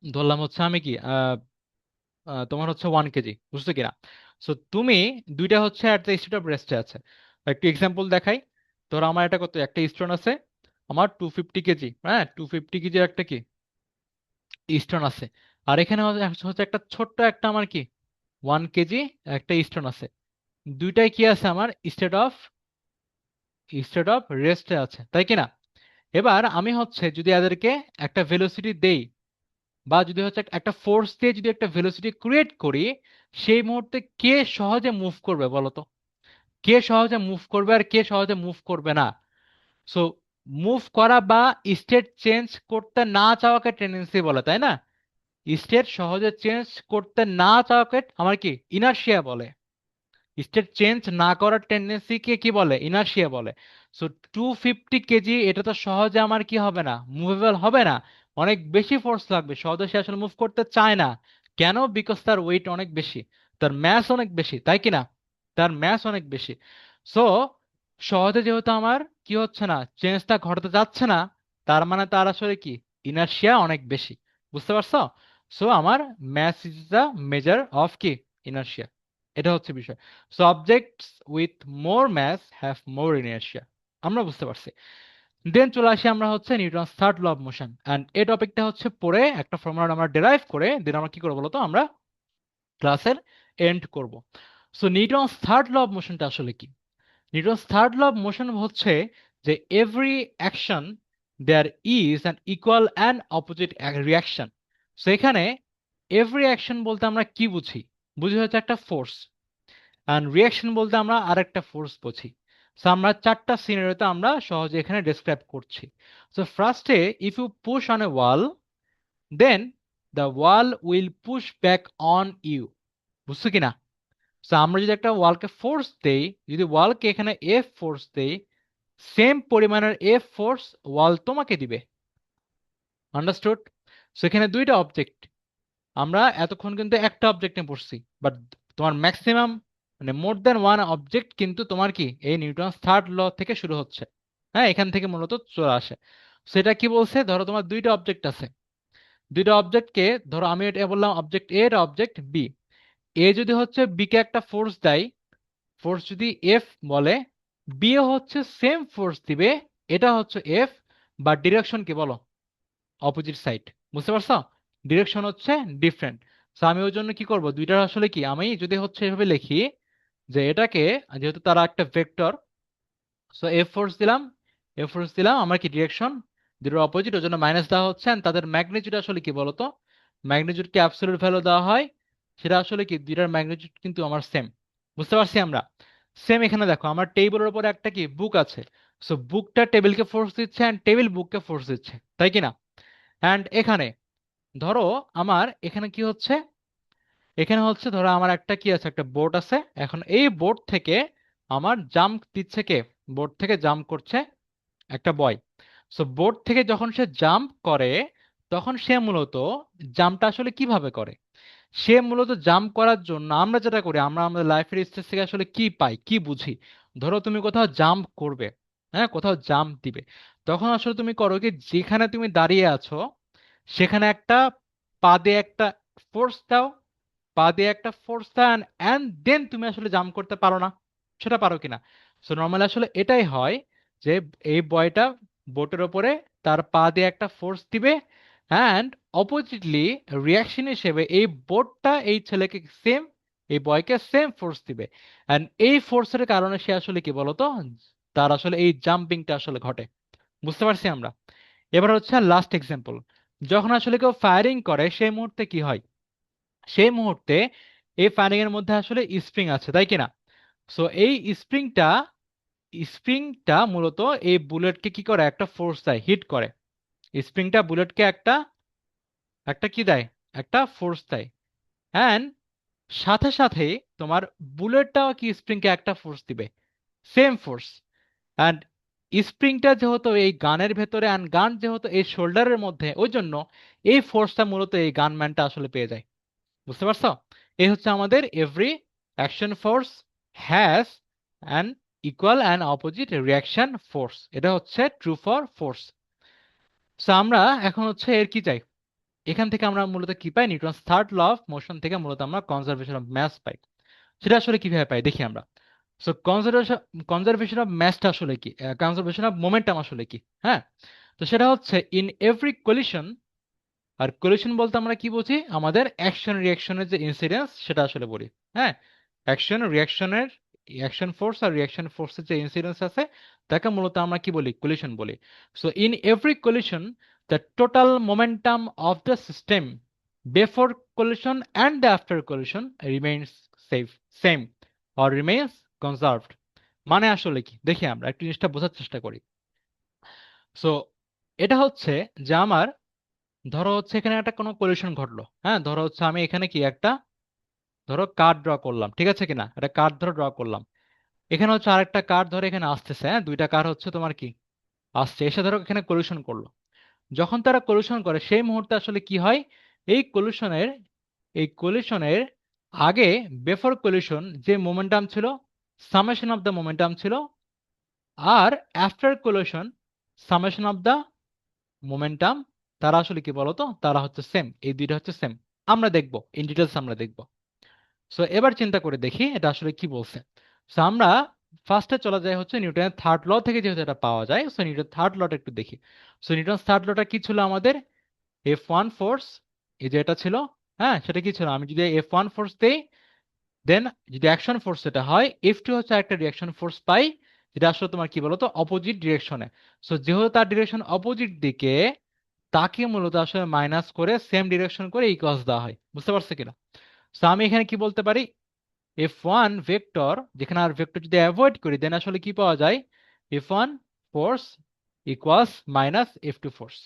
ধরলাম হচ্ছে আমি কি তোমার হচ্ছে 1 কেজি। বুঝছো কিনা? সো তুমি দুইটা হচ্ছে অ্যাট দ্য স্টেট অফ রেস্টে আছে। একটু এক্সাম্পল দেখাই। ধরো আমার এটা কত, একটা স্টোন আছে, আমার 250 কেজি, হ্যাঁ 250 কেজির একটা কি স্টোন আছে। আর এখানে হচ্ছে একটা ছোট্ট একটা আমার কি 1 কেজি একটা স্টোন আছে। দুইটাই কি আছে আমার, স্টেট অফ রেস্টে আছে, তাই কি না? এবার আমি হচ্ছে যদি এদেরকে একটা ভেলোসিটি দেই, বা যদি হচ্ছে একটা ফোর্স দিয়ে যদি একটা ভেলোসিটি ক্রিয়েট করি, সেই মুহূর্তে কে সহজে মুভ করবে বলো তো? কে সহজে মুভ করবে আর কে সহজে মুভ করবে না? সো মুভ করা বা স্টেট চেঞ্জ করতে না চাওয়াকে টেন্ডেন্সি বলে, তাই না? স্টেট সহজে চেঞ্জ করতে না চাওয়াকে আমার কি, ইনার্শিয়া বলে। স্টেট চেঞ্জ না করার টেন্ডেন্সিকে কি বলে, ইনার্শিয়া বলে। সো 250 কেজি এটা তো সহজে আমার কি হবে না, মুভেবল হবে না। অনেক বেশি ফোর্স লাগবে, সহজে সে আসলে মুভ করতে চায় না। কেন? বিকজ তার ওয়েট অনেক বেশি, তার ম্যাস অনেক বেশি, তাই কি না? তার ম্যাস অনেক বেশি। সো সহজে যেহেতু আমার কি হচ্ছে না, চেঞ্জটা ঘটাতে যাচ্ছে না, তার মানে তার আসলে কি, ইনার্শিয়া অনেক বেশি। বুঝতে পারছো? সো আমার mass is the measure of কি, ইনার্শিয়া। এটা হচ্ছে বিষয়। So objects with more mass have more inertia. আমরা বুঝতে পারছি। দেন চলে আসি আমরা হচ্ছে Newton's third law of motion, and এই টপিকটা হচ্ছে পরে একটা ফর্মুলা আমরা ডেরাইভ করে দেন আমরা কি করবো বলতো, আমরা ক্লাসের এন্ড করব। So Newton's third law of মোশনটা আসলে কি? Newton's third law of motion হচ্ছে যে every action there is an equal and opposite reaction. So এখানে every action বলতে আমরা কি বুঝি? বুঝি হচ্ছে একটা ফোর্স, and reaction বলতে আমরা আরেকটা ফোর্স বুঝি। সো আমরা চারটা সিনারিওতে আমরা সহজে এখানে ডেসক্রাইব করছি। সো ফার্স্টে if you push on a wall, then the wall will push back on you. বুঝছো কিনা? সো আমরা যদি একটা ওয়ালকে ফোর্স দেই, যদি ওয়ালকে এখানে এফ ফোর্স দেই, সেম পরিমাণের এফ ফোর্স ওয়াল তোমাকে দিবে। আন্ডারস্টুড? সো এখানে দুইটা অবজেক্ট, আমরা এতক্ষণ কিন্তু একটা অবজেক্ট নিয়ে পড়ছি, বাট তোমার ম্যাক্সিমাম মানে মোর দ্যান ওয়ান অবজেক্ট কিন্তু তোমার কি এই নিউটনস থার্ড ল থেকে শুরু হচ্ছে। হ্যাঁ, এখান থেকে মূলত চলে আসে। সেটা কি বলছে, ধরো তোমার দুইটা অবজেক্ট আছে, দুইটা অবজেক্টকে ধরো আমি এটা বললাম object a R object B. এ যদি হচ্ছে বি কে একটা ফোর্স দেয়, ফোর্স যদি এফ বলে, বি হচ্ছে সেম ফোর্স দিবে, এটা হচ্ছে এফ, বা ডিরেকশন কি বলো, অপোজিট সাইড। বুঝতে পারছো? ডিরেকশন হচ্ছে ডিফারেন্ট। সো আমি ওই জন্য কি করব, দুইটার আসলে কি আমি যদি হচ্ছে এভাবে লিখি যে এটাকে, যেহেতু তারা একটা ভেক্টর, সো এফ ফোর্স দিলাম, এফ ফোর্স দিলাম, আমার কি ডিরেকশন দুটোর অপোজিট, ওই জন্য মাইনাস দেওয়া হচ্ছে। and তাদের ম্যাগনিটিউড আসলে কি বলতো, ম্যাগনিটিউডকে অ্যাবসলিউট ভ্যালু দেওয়া হয়, সেটা আসলে কি দুইটার ম্যাগনিটিউড কিন্তু আমার সেম। বুঝতে পারছি আমরা? সেম এখানে দেখো আমার টেবিলের উপরে একটা কি বুক আছে, সো বুকটা টেবিলকে ফোর্স দিচ্ছে অ্যান্ড টেবিল বুককে ফোর্স দিচ্ছে, তাই কি না? অ্যান্ড এখানে ধরো আমার এখানে কি হচ্ছে, এখানে হচ্ছে ধরো আমার একটা কি আছে, একটা বোর্ড আছে। এখন এই বোর্ড থেকে আমার জাম্প দিচ্ছে কে, বোর্ড থেকে জাম্প করছে একটা বয়। সো বোর্ড থেকে যখন সে জাম্প করে, তখন সে মূলত জাম্পটা আসলে কিভাবে করে, সে মূলত জাম্প করার জন্য আমরা যেটা করি, আমরা আমাদের লাইফের স্টেজ থেকে আসলে কি পাই, কি বুঝি। ধরো তুমি কোথাও জাম্প করবে, হ্যাঁ কোথাও জাম্প দিবে, তখন আসলে তুমি করো কি, যেখানে তুমি দাঁড়িয়ে আছো সেখানে একটা পা দিয়ে একটা ফোর্স দাও, পা দিয়ে একটা ফোর্স দেন, অ্যান্ড দেন তুমি আসলে জাম্প করতে পারো না। সেটা পারো কিনা? সো নর্মালি আসলে এটাই হয় যে এই বয়টা বোটের ওপরে তার পা দিয়ে একটা ফোর্স দিবে, অ্যান্ড অপোজিটলি রিয়াকশন হিসেবে এই বোটটা এই ছেলেকে সেম, এই বয়কে সেম ফোর্স দিবে, অ্যান্ড এই ফোর্সের কারণে সে আসলে কি বলতো, তার আসলে এই জাম্পিংটা আসলে ঘটে। বুঝতে পারছি আমরা? এবার হচ্ছে লাস্ট এক্সাম্পল, যখন আসলে কেউ ফায়ারিং করে সেই মুহূর্তে কি হয়, সেই মুহূর্তে এই ফায়ারিং এর মধ্যে আসলে স্প্রিং আছে, তাই কিনা? সো এই স্প্রিংটা মূলত এই বুলেটকে কি করে, একটা ফোর্স দেয়, হিট করে। স্প্রিংটা বুলেটকে একটা একটা কি দেয়, একটা ফোর্স দেয়, অ্যান্ড সাথে সাথে তোমার বুলেটটাও কি স্প্রিংকে একটা ফোর্স দিবে, সেম ফোর্স। অ্যান্ড স্প্রিংটা যেহেতু এই গানের ভেতরে, অ্যান্ড গান যেহেতু এই শোল্ডারের মধ্যে, ওই জন্য এই ফোর্সটা মূলত এই গানম্যানটা আসলে পেয়ে যায়। বুঝতে পারছো? এই হচ্ছে আমাদের every action force has an equal and opposite reaction force, এটা হচ্ছে ট্রু ফর ফোর্স। সো আমরা এখন হচ্ছে এর কি চাই, এখান থেকে আমরা মূলত কি পাই, Newton's third law of motion থেকে মূলত আমরা কনজারভেশন অফ ম্যাস পাই। সেটা আসলে কিভাবে পাই দেখি আমরা। সো কনজারভেশন অফ ম্যাসটা আসলে কি, কনজারভেশন অফ মোমেন্টাম আসলে কি, হ্যাঁ। তো সেটা হচ্ছে ইন এভরি কলিশন, আর কোলিশন বলতে আমরা কি বুঝি, আমাদের অ্যাকশন রিয়াকশনের যে ইনসিডেন্স সেটা আসলে বলি। হ্যাঁ, অ্যাকশন রিয়াকশনের, অ্যাকশন ফোর্স আর রিয়াকশন ফোর্সের যে ইনসিডেন্স আছে তাকে মূলত আমরা কি বলি, কোলিশন বলি। So in every collision the total momentum of the system before collision and after collision remains safe same or remains conserved. মানে আসলে কি দেখি আমরা একটু জিনিসটা বোঝার চেষ্টা করি। সো এটা হচ্ছে যে আমার ধরো হচ্ছে এখানে একটা কোনো কোলিশন ঘটলো, হ্যাঁ ধরো হচ্ছে আমি এখানে কি একটা ধরো কার্ড ড্র করলাম, ঠিক আছে কিনা, একটা কার্ড ধরো ড্র করলাম, এখানে হচ্ছে আরেকটা কার্ড ধরো এখানে আসতেছে, হ্যাঁ দুইটা কার হচ্ছে তোমার কি আসছে, এসে ধরো এখানে কোলিশন করলো। যখন তারা কোলিশন করে সেই মুহূর্তে আসলে কি হয়, এই কোলিশনের, এই কোলিশনের আগে বেফোর কোলিশন যে মোমেন্টাম ছিল, সামেশন অফ দ্য মোমেন্টাম ছিল, আর after collision summation of the momentum, তারা আসলে কি বলতো, তারা হচ্ছে সেম, এই দুইটা হচ্ছে সেম। আমরা দেখবো ইন ডিটেলস, আমরা দেখবো। সো এবার চিন্তা করে দেখি এটা আসলে কি বলছে। সো আমরা ফার্স্টে চলে যাই হচ্ছে নিউটনের থার্ড ল থেকে, যেহেতু এটা পাওয়া যায়, সো নিউটন থার্ড লটা একটু দেখি। সো নিউটন থার্ড লটা কি ছিল আমাদের, এফ ওয়ান ফোর্স, এই যে এটা ছিল, হ্যাঁ সেটা কি ছিল, আমি যদি এফ ওয়ান ফোর্স দেই, দেন যদি অ্যাকশন ফোর্স যেটা হয় এফ টু হচ্ছে একটা রিয়াকশন ফোর্স পাই, এটা আসলে তোমার কি বলতো অপোজিট ডিরেকশনে। সো যেহেতু তার ডিরেকশন অপোজিট দিকে, তাকে মূলত আসলে মাইনাস করে সেম ডিরেকশন করে ইকুয়ালস দেওয়া হয়। বুঝতে পারছো কিনা? সো আমি এখানে কি বলতে পারি, এফ ওয়ান ভেক্টর, যেখানে আর ভেক্টর যদি অ্যাভয়েড করি দেন আসলে কি পাওয়া যায়, F one force equals minus F two force.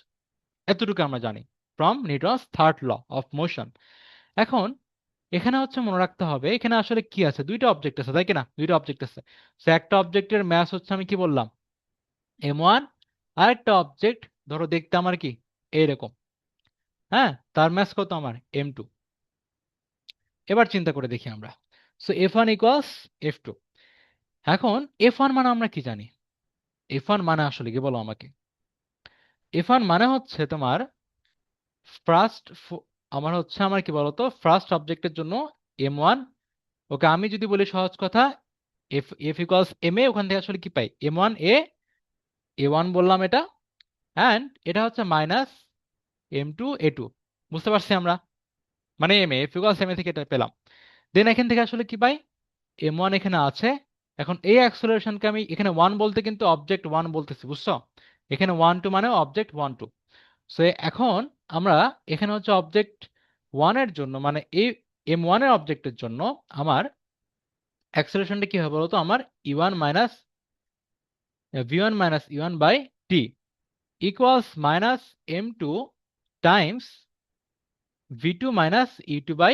এতটুকু আমরা জানি from Newton's third law of motion. এখন এখানে হচ্ছে মনে রাখতে হবে এখানে আসলে কি আছে, দুইটা অবজেক্ট আছে তাই কিনা, দুইটা অবজেক্ট আছে। সো একটা অবজেক্টের ম্যাস হচ্ছে আমি কি বললাম এম ওয়ান, আর একটা অবজেক্ট ধরো দেখতে আমার কি এইরকম, হ্যাঁ, তার ম্যাস কত আমার এম টু। এবার চিন্তা করে দেখি আমরা, so F one equals F two. এখন এফ ওয়ান মানে আমরা কি জানি, এফ ওয়ান মানে আসলে কি বলো আমাকে, এফ ওয়ান মানে হচ্ছে তোমার ফার্স্ট, আমার হচ্ছে আমার কি বলতো ফার্স্ট অবজেক্টের জন্য এম ওয়ান। ওকে আমি যদি বলি সহজ কথা, এফ এফ ইকুয়ালস এম এ, ওখান থেকে আসলে কি পাই এম ওয়ান এ, এ ওয়ান বললাম এটা, অ্যান্ড এটা হচ্ছে minus M two A two. বুঝতে পারছি আমরা, মানে M A, F equals m এ থেকে এটা পেলাম। দেন এখান থেকে আসলে কি পাই, এম ওয়ান এখানে আছে। এখন এই অ্যাক্সেলারেশনকে আমি এখানে ওয়ান বলতে কিন্তু অবজেক্ট ওয়ান বলতেছি, বুঝছো? এখানে ওয়ান টু মানে অবজেক্ট ওয়ান টু। সো এখন আমরা এখানে হচ্ছে অবজেক্ট ওয়ানের জন্য মানে এই এম ওয়ানের অবজেক্টের জন্য আমার অ্যাক্সেলারেশনটা কি হবে বলতো, আমার E one minus V one minus E one by T equals minus M two times V two minus E two by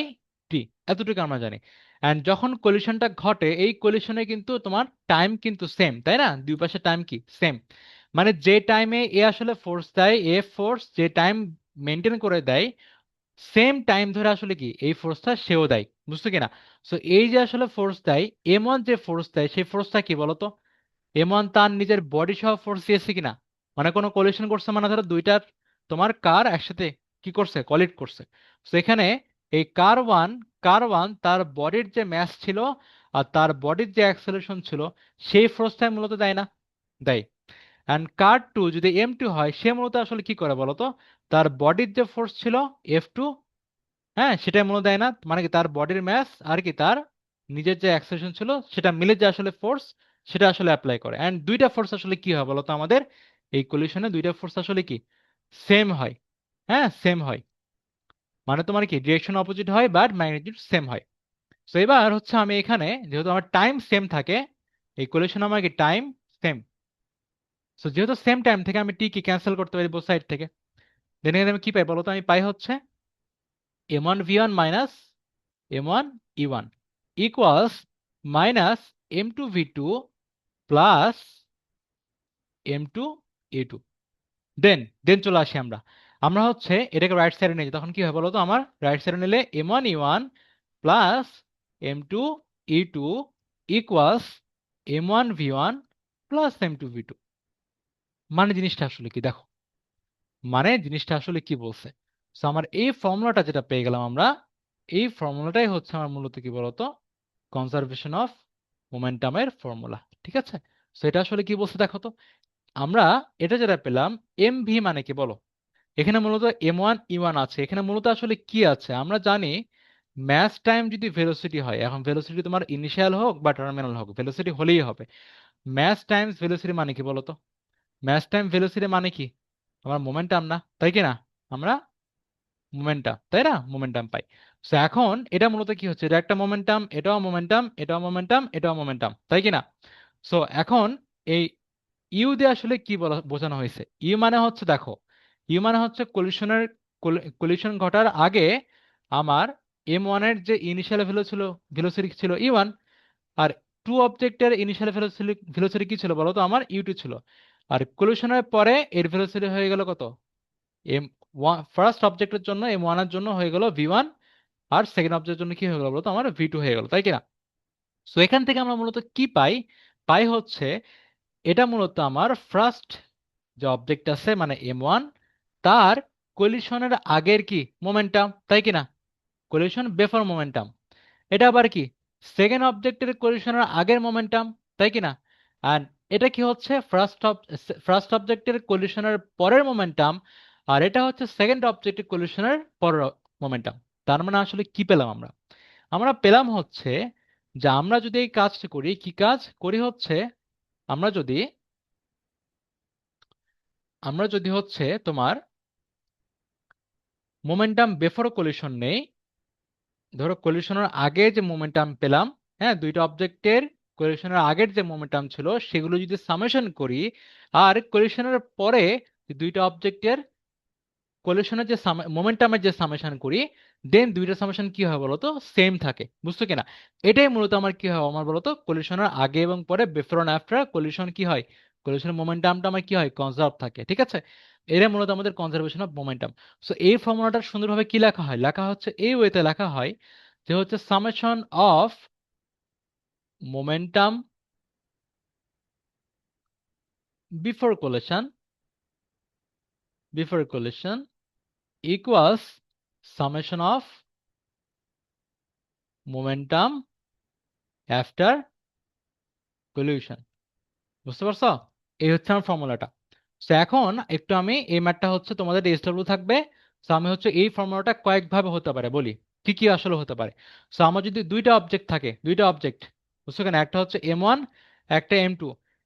T. এতটুকু আমরা জানি। অ্যান্ড যখন কলিশনটা ঘটে এই কলিশনে কিন্তু তোমার টাইম কিন্তু সেম, তাই না? দুই পাশে টাইম কি সেম, মানে যে টাইমে এ আসলে ফোর্স দেয়, এ ফোর্স যে টাইম মেনটেন করে দেয়, সেম টাইম ধরে আসলে কি এই ফোর্সটা সেও দেয়। বুঝছো কিনা? সো এই যে আসলে ফোর্স দেয়, এম ওয়ান যে ফোর্স দেয় সেই ফোর্সটা কি বলতো, এম ওয়ান তার নিজের বডি সহ ফোর্স দিয়েছে কিনা, মানে কোনো কলিশন করছে মানে ধরো দুইটার তোমার কার একসাথে কি করছে কলিড করছে। তো এখানে এই কার ওয়ান তার বডির যে ম্যাস ছিল আর তার বডির যে অ্যাক্সেলারেশন ছিল সেই ফোর্সটাই মূলত দেয় না, দেয়। অ্যান্ড কার টু যদি এম টু হয় সে মূলত আসলে কি করে বলতো, তার বডির যে ফোর্স ছিল এফ টু, হ্যাঁ, সেটাই মূলত দেয় না, মানে কি তার বডির ম্যাস আর কি তার নিজের যে অ্যাক্সেলারেশন ছিল সেটা মিলে যে আসলে ফোর্স সেটা আসলে অ্যাপ্লাই করে। এন্ড দুইটা ফোর্স আসলে কি হয় বলতো আমাদের এই কলিশনে, দুইটা ফোর্স আসলে কি সেম হয়, হ্যাঁ সেম হয়, মানে তোমার কি ডিরেকশন অপোজিট হয় বাট ম্যাগনিটিউড সেম হয়। তো এবার হচ্ছে আমি এখানে যেহেতু আমার টাইম সেম থাকে, এই কলিশন আমার কি টাইম সেম, সো যেহেতু সেম টাইম থেকে আমি টি কি ক্যান্সেল করতে পারি বোথ সাইড থেকে। দেন এখানে আমি কি পাই বলতো, আমি পাই হচ্ছে M one V one minus M one E one equals minus M two V two plus M two A two. Then then চলে আসি আমরা, আমরা হচ্ছে এটাকে রাইট সাইডে নিয়ে যাই, তখন কি হবে বলতো, আমার রাইট সাইডে নিলে M one E one plus M two E two equals M one V one plus M two V two. মানে জিনিসটা আসলে কি দেখো, মানে জিনিসটা আসলে কি বলছে। তো আমার এই ফর্মুলাটা যেটা পেয়ে গেলাম আমরা, এই ফর্মুলাটাই হচ্ছে আমার মূলত কি বলতো কনজারভেশন অফ মোমেন্টামের ফর্মুলা। ঠিক আছে? তো এটা আসলে কি বলছে দেখো তো, আমরা এটা যেটা পেলাম এম ভি মানে কি বলো, এখানে মূলত এম ওয়ান ই ওয়ান আছে, এখানে মূলত আসলে কি আছে আমরা জানি, ম্যাস টাইম যদি ভেলোসিটি হয়, এখন ভেলোসিটি তোমার ইনিশিয়াল হোক বা টার্মিনাল হোক ভেলোসিটি হলেই হবে। ম্যাস টাইমস ভেলোসিটি মানে কি বলতো, ম্যাস টাইম ভেলোসিটি মানে কি আমার মোমেন্টাম না, তাই কি না? আমরা মোমেন্টাম, তাই না, মোমেন্টাম পাই। সো এখন এটা মূলত কি হচ্ছে, এটা একটা মোমেন্টাম, এটাও মোমেন্টাম, এটাও মোমেন্টাম, এটাও মোমেন্টাম, তাই কি না? সো এখন এই ইউ দিয়ে আসলে কি বলা বোঝানো হয়েছে, ইউ মানে হচ্ছে দেখো, ইউ মানে হচ্ছে কলিশনের, কলিশন ঘটার আগে আমার এম ওয়ানের যে ইনিশিয়াল ভেলোসিটি ছিল ই ওয়ান, আর টু অবজেক্টের ইনিশিয়াল ভেলোসিটি কি ছিল বলো তো, আমার ইউ টু ছিল। আর কলিশনের পরে এর ভেলোসিটি হয়ে গেল কত, এম ওয়ান ফার্স্ট অবজেক্টের জন্য এম ওয়ান এর জন্য হয়ে গেল ভি ওয়ান, আর সেকেন্ড অবজেক্টের জন্য কি হয়ে গেল বলতো আমার ভি টু হয়ে গেল, তাই কিনা? সো এখান থেকে আমরা মূলত কি পাই, পাই হচ্ছে এটা মূলত আমার ফার্স্ট যে অবজেক্ট আছে মানে এম ওয়ান, তার কলিশনের আগের কি মোমেন্টাম, তাই কিনা, কলিশন বেফোর মোমেন্টাম। এটা আবার কি সেকেন্ড অবজেক্টের কলিশনের আগের মোমেন্টাম, তাই কিনা? আর এটা কি হচ্ছে ফার্স্ট অবজেক্টের কলিশনের পরের মোমেন্টাম, আর এটা হচ্ছে সেকেন্ড অবজেক্টের কলিশনের পরের মোমেন্টাম। তার মানে আসলে কি পেলাম আমরা, আমরা পেলাম হচ্ছে যে আমরা যদি এই কাজটা করি, কি কাজ করি হচ্ছে আমরা যদি আমরা যদি হচ্ছে তোমার মোমেন্টাম বিফোর কলিশন নেই, ধরো কলিশনের আগে যে মোমেন্টাম পেলাম, হ্যাঁ, দুইটা অবজেক্টের কলিশনের আগের যে মোমেন্টাম ছিল সেগুলো যদি সামেশন করি, আর কলিশনের পরে যে দুইটা অবজেক্টের কলিশনের যে মোমেন্টামের যে সামেশন করি, দেন দুইটা সামেশন কি হয় বলতো, সেম থাকে। বুঝছো কিনা? এটাই মূলত আমার কি হয়, আমার বলতো কলিশনের আগে এবং পরে, বিফোর এন্ড আফটার কলিশন কি হয়, কলিশনের মোমেন্টামটা আমার কি হয়, কনজার্ভ থাকে। ঠিক আছে? এটা মূলত আমাদের কনজারভেশন অফ মোমেন্টাম। সো এই ফর্মুলাটা সুন্দরভাবে কি লেখা হয়, লেখা হচ্ছে এই ওয়েতে লেখা হয় যে হচ্ছে summation of momentum before collision equals summation of momentum after collision. বুঝতে পারছো? এই হচ্ছে আমার ফর্মুলাটা। তো এখন একটু আমি এই ম্যাথটা হচ্ছে তোমাদের এসডব্লিউ থাকবে। তো আমি হচ্ছে এই ফর্মুলাটা কয়েকভাবে হতে পারে বলি, কি কি আসলে হতে পারে। তো আমার যদি দুইটা অবজেক্ট থাকে, দুইটা অবজেক্ট, বুঝছো কেন, একটা হচ্ছে M1, একটা M2,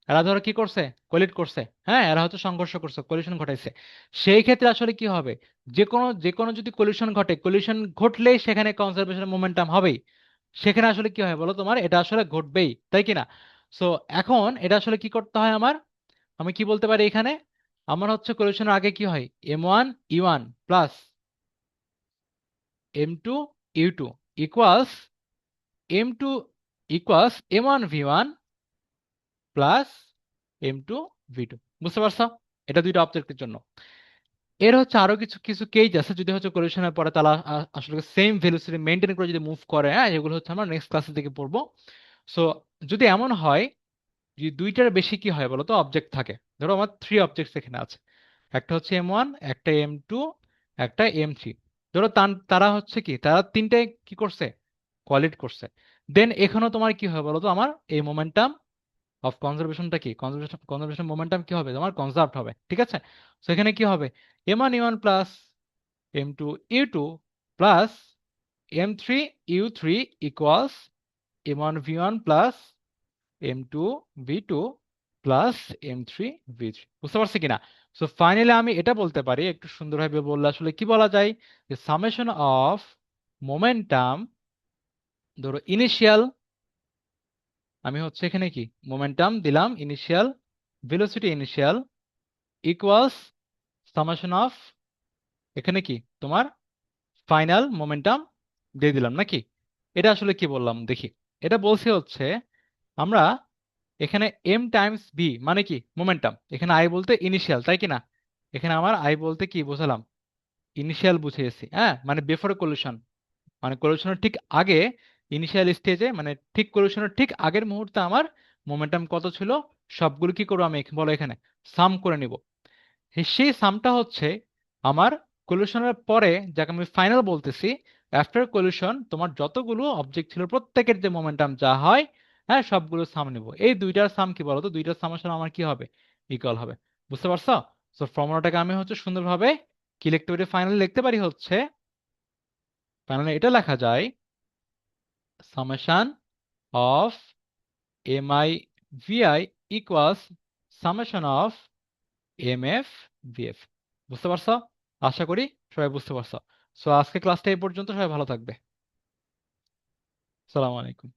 এরা ধরো কি করছে, কোলিড করছে, হ্যাঁ, এরা হচ্ছে সংঘর্ষ করছে, কলিশন ঘটাইছে। সেই ক্ষেত্রে আসলে কি হবে, যে কোনো যদি কলিশন ঘটে, কলিশন ঘটলেই সেখানে কনজারভেশন মোমেন্টাম হবেই। সেখানে আসলে কি হয় বলো, তোমার এটা আসলে ঘটবেই, তাই কি না? সো এখন এটা আসলে কি করতে হয় আমার, আমি কি বলতে পারি এখানে, আমার হচ্ছে কোলেশনের আগে কি হয়, M1 E1 plus M2 U2 equals M2 equals M1 V1 plus M2 V2। বুঝতে পারছো? এটা দুইটা অবজেক্টের জন্য। এর হচ্ছে আরো কিছু কিছু কেস আছে, যদি হচ্ছে কোলেশনের পরে তারা আসলে সেম ভেলোসিটি মেনটেন করে যদি মুভ করে, হ্যাঁ, এগুলো হচ্ছে আমরা নেক্সট ক্লাসের দিকে পড়বো। সো যদি এমন হয় যে দুইটার বেশি কি হয় বলতো অবজেক্ট থাকে, ধরো আমার থ্রি অবজেক্টস এখানে আছে, একটা হচ্ছে M1, একটা M2, একটা M3। ধরো তারা হচ্ছে কি, তারা তিনটায় কি করছে, কোয়ালিট করছে। দেন এখানেও তোমার কি হবে বলতো, আমার এই মোমেন্টাম অফ কনজারভেশনটা কি, কনজারভেশন মোমেন্টাম কি হবে, তোমার কনজার্ভ হবে। ঠিক আছে? তো এখানে কি হবে, M1 E1 plus M2 U2 plus M3 U3 equals M1 V1 plus M2 V2 plus M3 V3। বুঝতে পারছি কিনা? সো ফাইনালি আমি এটা বলতে পারি, একটু সুন্দরভাবে বললে আসলে কি বলা যায়, যে সামেশন অফ মোমেন্টাম, ধরো ইনিশিয়াল, আমি হচ্ছে এখানে কি মোমেন্টাম দিলাম initial, velocity initial equals summation of, এখানে কি তোমার ফাইনাল মোমেন্টাম দিয়ে দিলাম নাকি? এটা আসলে কি বললাম দেখি। এটা বলছে হচ্ছে আমরা এখানে M টাইমস V মানে কি মোমেন্টাম, এখানে আই বলতে ইনিশিয়াল, তাই কি না? এখানে আমার আই বলতে কি বোঝালাম, ইনিশিয়াল বুঝিয়েছি, হ্যাঁ, মানে বিফোর কলিউশন, মানে কলিউশনের ঠিক আগে, ইনিশিয়াল স্টেজে, মানে ঠিক কলিউশনের ঠিক আগের মুহূর্তে আমার মোমেন্টাম কত ছিল, সবগুলো কি করবো আমি বলো এখানে সাম করে নিব। সেই সামটা হচ্ছে আমার কলিউশনের পরে, যাকে আমি ফাইনাল বলতেছি, আফটার কলিউশন তোমার যতগুলো অবজেক্ট ছিল প্রত্যেকের যে মোমেন্টাম যা হয়, হ্যাঁ, সবগুলো সাম নিব। এই দুইটার সাম কি বলতো, দুইটার সামেশন আমার কি হবে, ইকুয়াল হবে। বুঝতে পারছো? সো ফর্মুলাটাকে আমি হচ্ছে সুন্দরভাবে কি লিখতে পারি, ফাইনাল লিখতে পারি হচ্ছে, ফাইনালি এটা লেখা যায় summation of MI VI equals summation of MF VF। বুঝতে পারছো? আশা করি সবাই বুঝতে পারছো। সো আজকে ক্লাসটা এই পর্যন্ত, সবাই ভালো থাকবে। সালাম আলাইকুম।